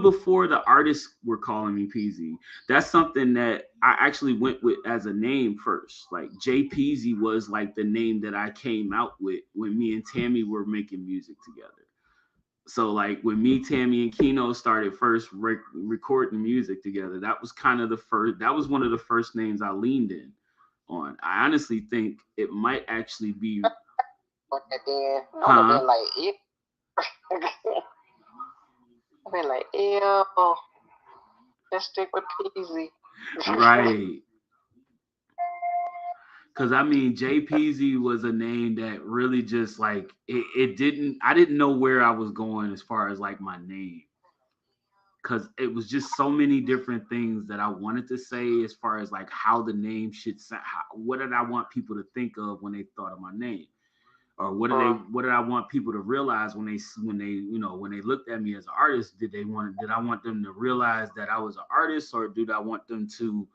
before the artists were calling me Peasy, that's something that I actually went with as a name first. Like J Peasy was like the name that I came out with when me and Tammy were making music together. So like when me, Tammy, and Kino started first recording music together, that was one of the first names I leaned in on. I honestly think it might actually be. I've been like, ew, let's stick with Peasy. Right. Because J Peasy was a name that really just like, I didn't know where I was going as far as like my name. Because it was just so many different things that I wanted to say as far as like how the name should sound. What did I want people to think of when they thought of my name? Or what did I want people to realize when they looked at me as an artist? Did I want them to realize that I was an artist, or did I want them to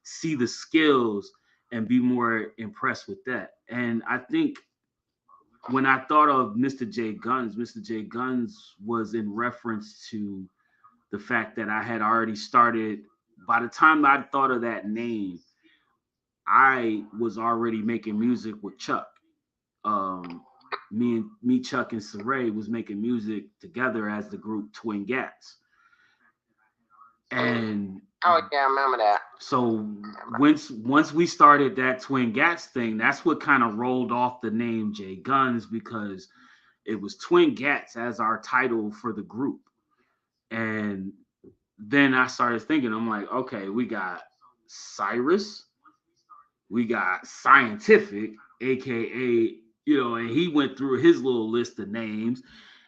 see the skills and be more impressed with that? And I think when I thought of Mr. J Guns was in reference to the fact that I had already started. By the time I thought of that name, I was already making music with Chuck. Me, Chuck, and Saray was making music together as the group Twin Gats. And I remember that. So once we started that Twin Gats thing, that's what kind of rolled off the name J Guns, because it was Twin Gats as our title for the group. And then I started thinking, I'm like, okay, we got Cyrus, we got Scientific, aka, and he went through his little list of names,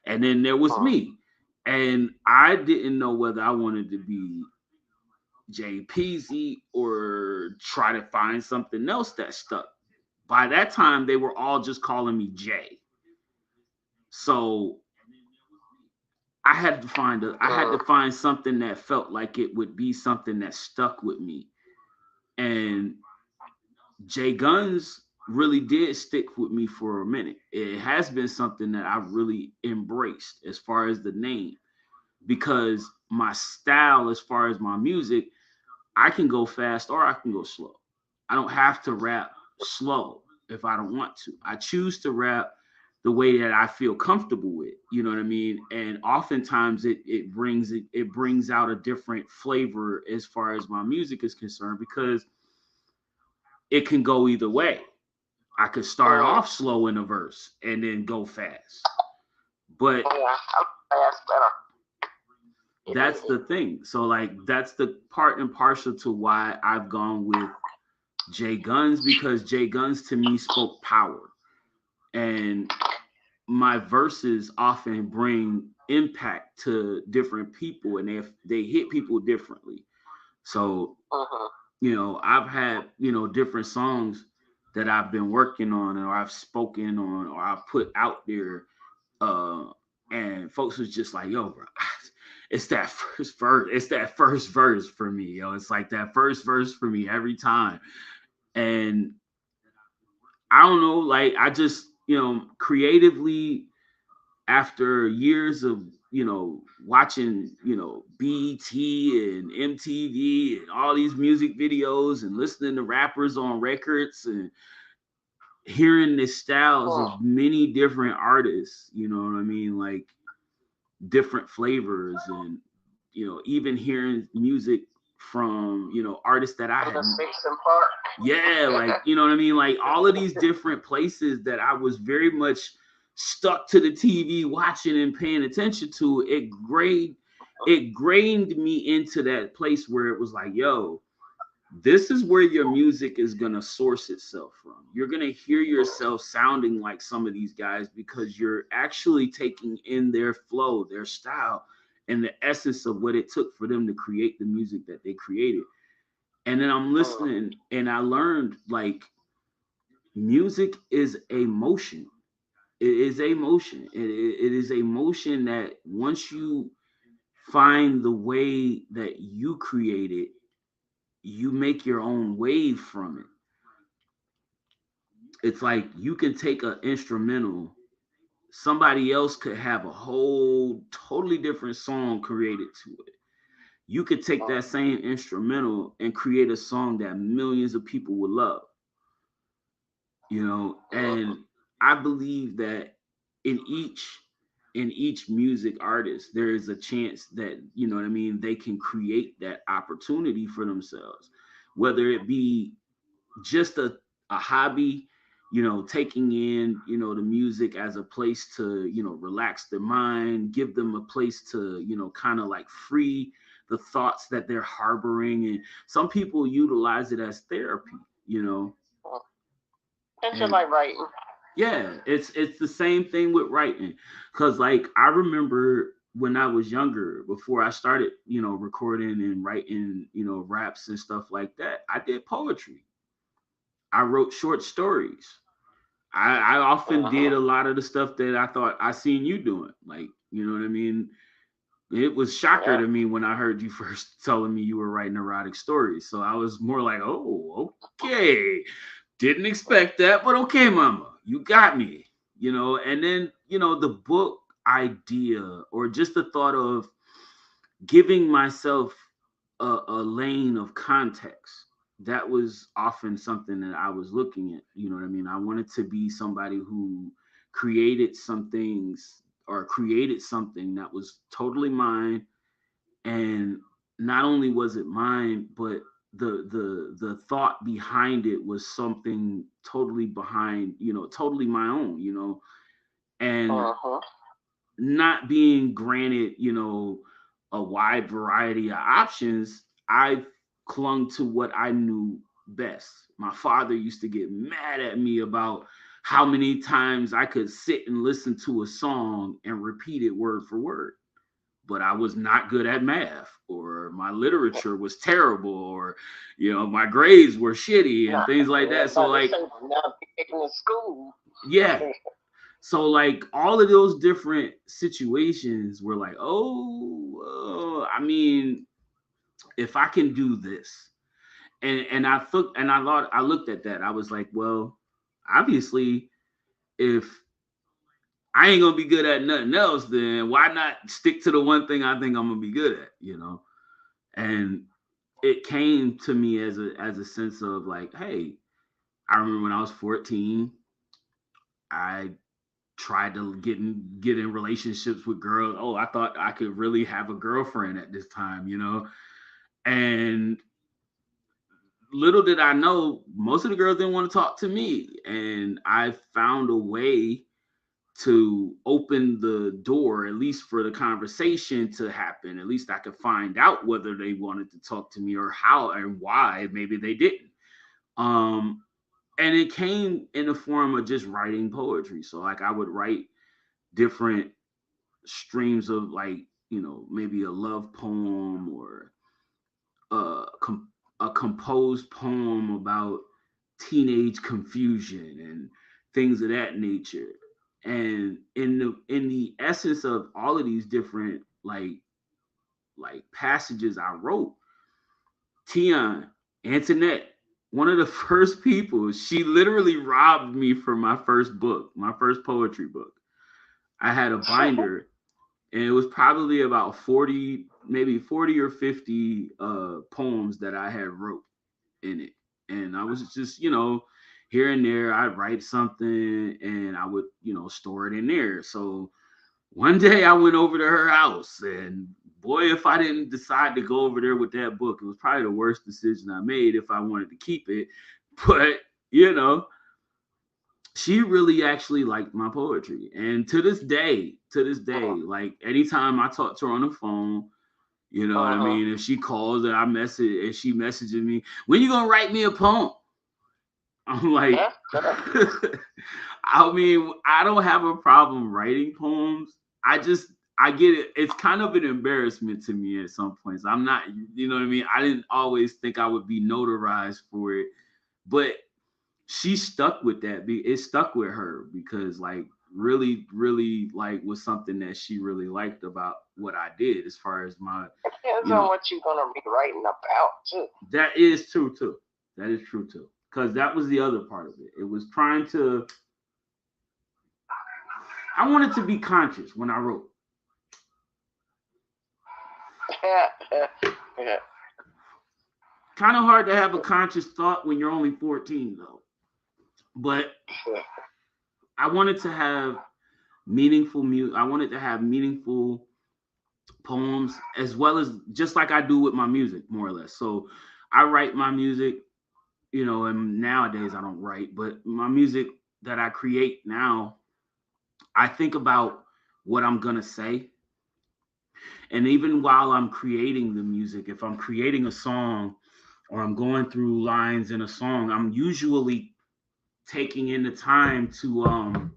and then there was me. And I didn't know whether I wanted to be J Peasy or try to find something else that stuck. By that time, they were all just calling me Jay. So I had to find something that felt like it would be something that stuck with me. And J Guns really did stick with me for a minute. It has been something that I've really embraced as far as the name, because my style, as far as my music, I can go fast or I can go slow. I don't have to rap slow if I don't want to. I choose to rap the way that I feel comfortable with, you know what I mean? And oftentimes it brings out a different flavor as far as my music is concerned, because it can go either way. I could start off slow in a verse and then go fast. But that's the thing. So like that's the part and parcel to why I've gone with Jay Guns, because Jay Guns to me spoke power, and my verses often bring impact to different people, and they hit people differently. So you know, I've had, you know, different songs that I've been working on or I've spoken on or I've put out there, and folks was just like, yo, bro, it's that first verse. It's that first verse for me, yo. It's like that first verse for me every time. And I don't know, like I just, you know, creatively after years of, you know, watching, you know, BET and MTV and all these music videos and listening to rappers on records and hearing the styles of many different artists, you know what I mean? Like different flavors, and, you know, even hearing music from, you know, artists that I had. Yeah, like, you know what I mean? Like all of these different places that I was very much stuck to the TV watching and paying attention to, it grained me into that place where it was like, yo, this is where your music is going to source itself from. You're going to hear yourself sounding like some of these guys because you're actually taking in their flow, their style, and the essence of what it took for them to create the music that they created. And then I'm listening and I learned like music is a motion. It is a motion. It is a motion that once you find the way that you create it, you make your own wave from it. It's like you can take an instrumental, somebody else could have a whole totally different song created to it. You could take that same instrumental and create a song that millions of people would love, you know. And I believe that in each music artist, there is a chance that, you know what I mean, they can create that opportunity for themselves, whether it be just a hobby, you know, taking in, you know, the music as a place to, you know, relax their mind, give them a place to, you know, kind of like free the thoughts that they're harboring. And some people utilize it as therapy, you know. And just like writing. Yeah, it's the same thing with writing. Cause like I remember when I was younger, before I started, you know, recording and writing, you know, raps and stuff like that, I did poetry. I wrote short stories. I often did a lot of the stuff that I thought I seen you doing. Like, you know what I mean? It was shocker to me when I heard you first telling me you were writing erotic stories. So I was more like, oh, okay. Didn't expect that, but okay, mama, you got me, you know. And then, you know, the book idea or just the thought of giving myself a lane of context, that was often something that I was looking at, you know what I mean? I wanted to be somebody who created some things or created something that was totally mine. And not only was it mine, but the thought behind it was something totally behind, you know, totally my own, you know. And not being granted, you know, a wide variety of options, I clung to what I knew best. My father used to get mad at me about how many times I could sit and listen to a song and repeat it word for word. But I was not good at math, or my literature was terrible, or, you know, my grades were shitty and things like that. So like, yeah. So like all of those different situations were like, I mean, if I can do this, and I looked at that, I was like, well, obviously, if I ain't gonna be good at nothing else, then why not stick to the one thing I think I'm gonna be good at, you know? And it came to me as a sense of like, hey, I remember when I was 14, I tried to get in relationships with girls. Oh, I thought I could really have a girlfriend at this time, you know? And little did I know, most of the girls didn't want to talk to me. And I found a way to open the door, at least for the conversation to happen. At least I could find out whether they wanted to talk to me or how and why. Maybe they didn't. And it came in the form of just writing poetry. So like I would write different streams of like, you know, maybe a love poem or a composed poem about teenage confusion and things of that nature. And in the essence of all of these different like passages I wrote, Tion, Antoinette, one of the first people, she literally robbed me for my first book, my first poetry book. I had a binder and it was probably about 40, maybe 40 or 50 poems that I had wrote in it. And I was just, you know, here and there, I'd write something and I would, you know, store it in there. So one day I went over to her house and boy, if I didn't decide to go over there with that book, it was probably the worst decision I made if I wanted to keep it. But, you know, she really actually liked my poetry. And to this day, like anytime I talk to her on the phone, you know what I mean? If she calls and I message and she messages me, when you gonna write me a poem? I'm like, I mean, I don't have a problem writing poems. I get it. It's kind of an embarrassment to me at some points. I'm not, you know what I mean? I didn't always think I would be notarized for it, but she stuck with that. It stuck with her because like really, really like was something that she really liked about what I did as far as my. Depends on what you're gonna be writing about too. That is true too. That is true too. Because that was the other part of it. It was trying to. I wanted to be conscious when I wrote. Kind of hard to have a conscious thought when you're only 14 though. But I wanted to have meaningful music. I wanted to have meaningful poems as well as just like I do with my music, more or less. So I write my music, you know, and nowadays I don't write, but my music that I create now, I think about what I'm going to say. And even while I'm creating the music, if I'm creating a song or I'm going through lines in a song, I'm usually taking in the time to,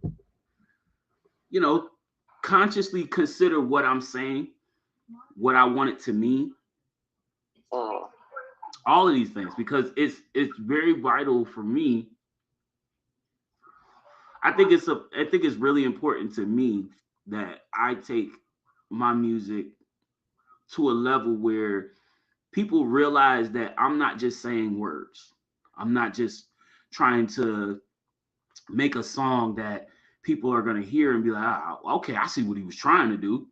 you know, consciously consider what I'm saying, what I want it to mean. All of these things, because it's very vital for me. I think it's really important to me that I take my music to a level where people realize that I'm not just saying words. I'm not just trying to make a song that people are going to hear and be like, oh, okay, I see what he was trying to do.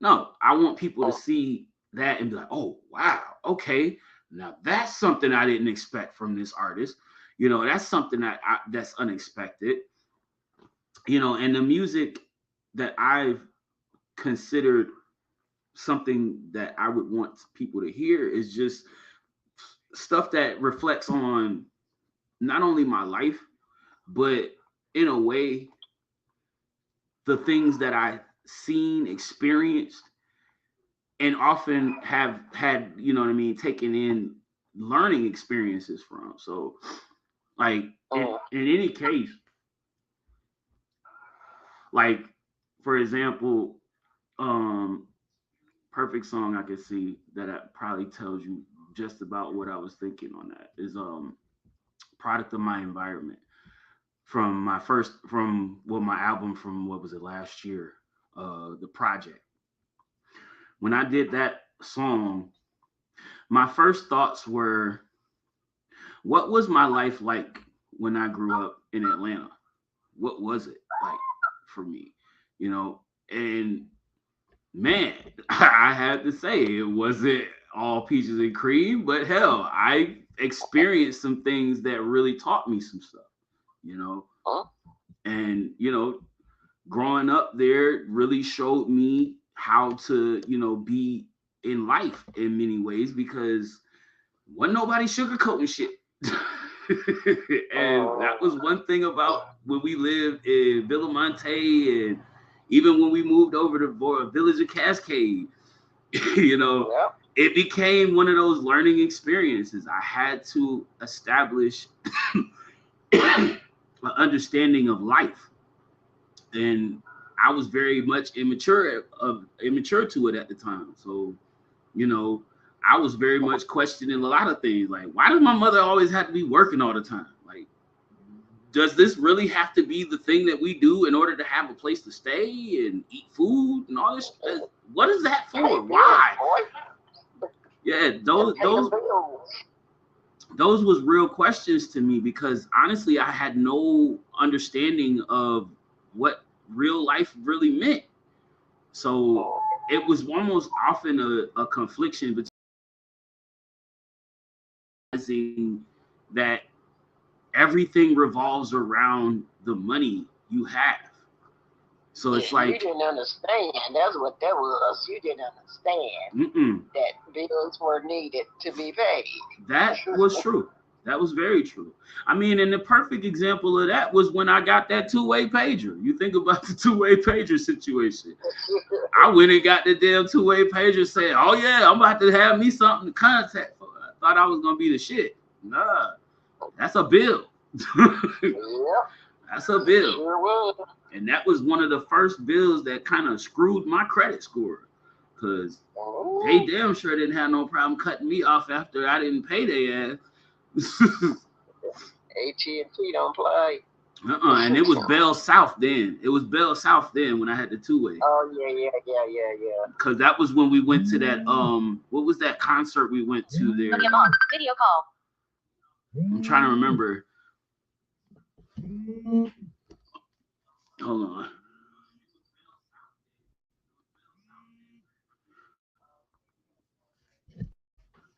No, I want people to see that and be like, oh, wow, okay. Now that's something I didn't expect from this artist. You know, that's something that's unexpected. You know, and the music that I've considered something that I would want people to hear is just stuff that reflects on not only my life, but in a way, the things that I've seen, experienced, and often have had, you know what I mean, taken in learning experiences from. So, like, in any case, like, for example, perfect song I could see that probably tells you just about what I was thinking on that is Product of My Environment from my album from, what was it, last year, The Project. When I did that song, my first thoughts were, what was my life like when I grew up in Atlanta? What was it like for me? You know, and man, I had to say it wasn't all peaches and cream, but hell, I experienced some things that really taught me some stuff, you know. And, you know, growing up there really showed me how to, you know, be in life in many ways, because wasn't nobody sugarcoating shit. And that was one thing about when we lived in Villamonte, and even when we moved over to Village of Cascade, you know, it became one of those learning experiences. I had to establish an understanding of life, and I was very much immature to it at the time. So, you know, I was very much questioning a lot of things. Like, why does my mother always have to be working all the time? Like, does this really have to be the thing that we do in order to have a place to stay and eat food and all this? What is that for? Why? Yeah, those was real questions to me, because honestly, I had no understanding of what real life really meant. So it was almost often a confliction between that everything revolves around the money you have. So it's like, you didn't understand. That's what that was. You didn't understand that bills were needed to be paid. That was true. That was very true. I mean, and the perfect example of that was when I got that two-way pager. You think about the two-way pager situation. I went and got the damn two-way pager, saying, "Oh yeah, I'm about to have me something to contact for." I thought I was gonna be the shit. Nah, that's a bill. That's a bill. Sure was. And that was one of the first bills that kind of screwed my credit score, because they damn sure didn't have no problem cutting me off after I didn't pay their ass. AT&T don't play. And it was Bell South then. It was Bell South then when I had the two-way. Oh yeah. Because that was when we went to that what was that concert we went to there? Video call. I'm trying to remember. Hold on.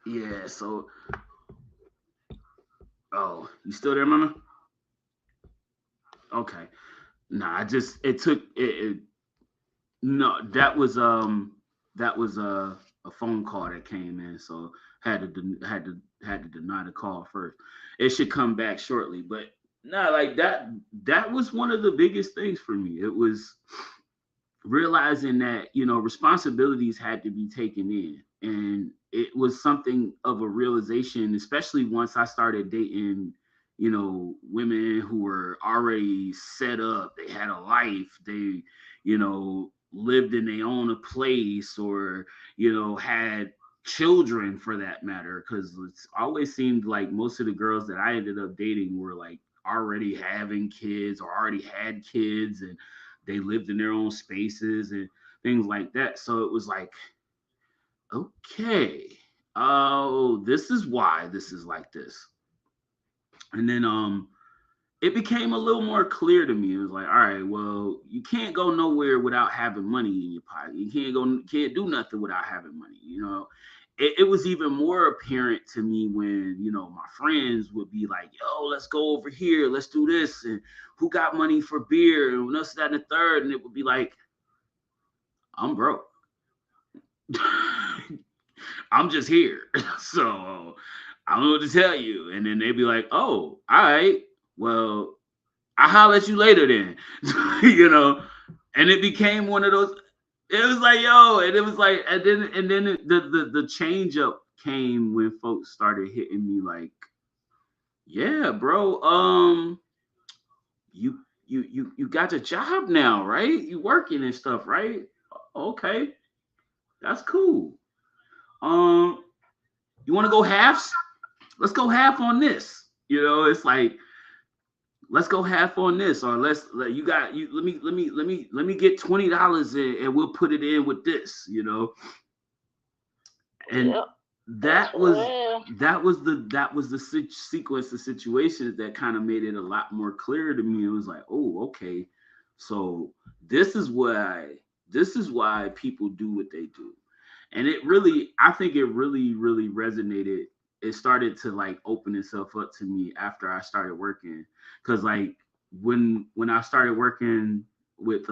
Yeah, so you still there, mama? Okay. Nah, no, that was a phone call that came in, so had to deny the call first. It should come back shortly, but nah, like that was one of the biggest things for me. It was realizing that, you know, responsibilities had to be taken in, and it was something of a realization, especially once I started dating, you know, women who were already set up. They had a life. They, you know, lived in their own place, or, you know, had children for that matter. Because it's always seemed like most of the girls that I ended up dating were like already having kids or already had kids, and they lived in their own spaces and things like that. So it was like, okay, oh, this is why this is like this. And then it became a little more clear to me. It was like, all right, well, you can't go nowhere without having money in your pocket. You can't do nothing without having money. You know, it was even more apparent to me when, you know, my friends would be like, yo, let's go over here, let's do this, and who got money for beer, and this, that, and the third. And it would be like, I'm broke. I'm just here. So I don't know what to tell you. And then they'd be like, oh, all right, well, I'll holler at you later then. You know, and it became one of those. It was like, yo, and it was like, and then the change up came when folks started hitting me like, yeah, bro, you got a job now, right? You working and stuff, right? Okay, that's cool. You want to go halves? Let's go half on this. You know, it's like, let's go half on this, or let me get $20 and we'll put it in with this, you know. And that was the sequence of situations that kind of made it a lot more clear to me. It was like, oh, okay, so this is why people do what they do. And I think it really resonated. It started to like open itself up to me after I started working. Cause like when I started working with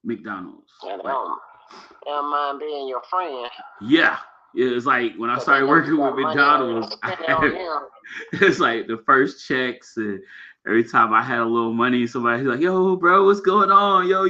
McDonald's. I don't mind being your friend. Yeah. Yeah, it's like when I started working with McDonald's, it's like the first checks, and every time I had a little money, somebody's like, "Yo, bro, what's going on? Yo,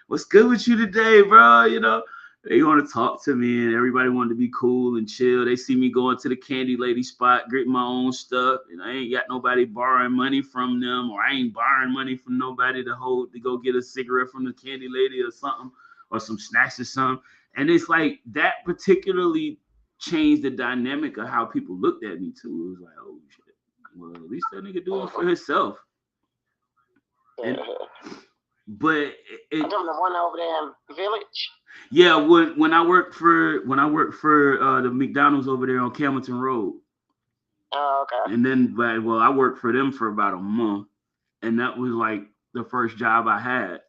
what's good with you today, bro?" You know, they want to talk to me, and everybody wanted to be cool and chill. They see me going to the candy lady spot, getting my own stuff, and I ain't got nobody borrowing money from them, or I ain't borrowing money from nobody to go get a cigarette from the candy lady or something, or some snacks or something. And it's like that particularly changed the dynamic of how people looked at me too. It was like, oh shit, well, at least that nigga doing it for himself. And, but I remember the one over there in Village. Yeah, when I worked for the McDonald's over there on Camilton Road. Oh, okay. And then, well, I worked for them for about a month, and that was like the first job I had.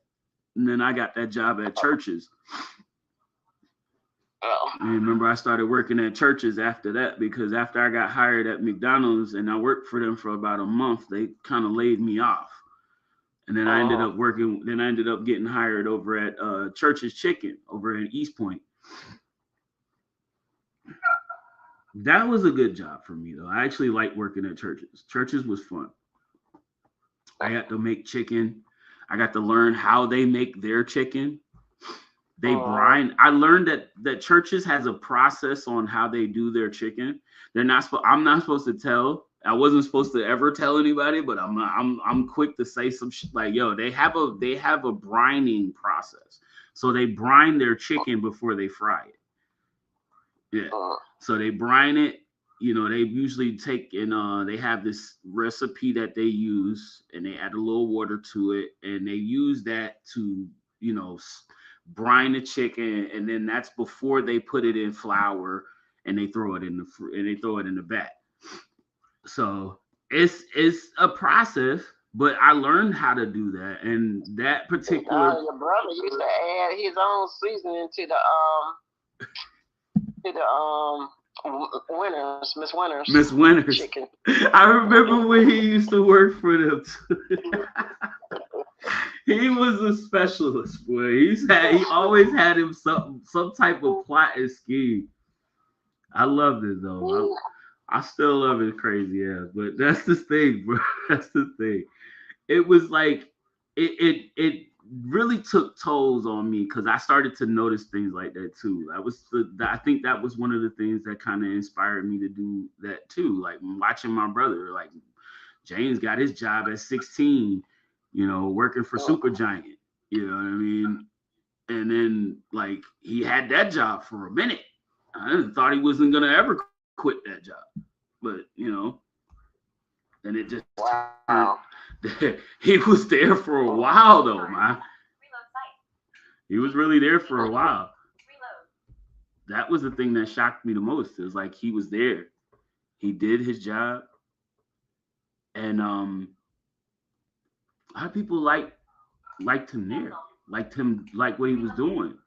And then I got that job at Churches. Oh. And remember, I started working at Churches after that, because after I got hired at McDonald's and I worked for them for about a month, they kind of laid me off. And then I ended up getting hired over at Church's Chicken over in East Point. That was a good job for me, though. I actually liked working at Church's. Church's was fun. I got to make chicken. I got to learn how they make their chicken. They brine. I learned that Church's has a process on how they do their chicken. I'm not supposed to tell. I wasn't supposed to ever tell anybody, but I'm quick to say some shit like, yo, they have a brining process. So they brine their chicken before they fry it. Yeah. So they brine it. You know, they usually take and they have this recipe that they use, and they add a little water to it, and they use that to, you know, brine the chicken, and then that's before they put it in flour and they throw it in the vat. So it's a process, but I learned how to do that. And that particular your brother used to add his own seasoning to the Miss Winters chicken. I remember when he used to work for them too. He was a specialist, boy. He always had him some type of plot and scheme. I loved it though. I still love his crazy ass, but that's the thing, bro. That's the thing. It was like it really took tolls on me, because I started to notice things like that too. I think that was one of the things that kind of inspired me to do that too. Like watching my brother, like James got his job at 16, you know, working for Supergiant. You know what I mean? And then like he had that job for a minute. I thought he wasn't gonna ever quit that job, but you know, and it just he was there for a while though, man. He was really there for a while. That was the thing that shocked me the most. It was like he was there, he did his job, and a lot of people liked him there, liked what he was doing.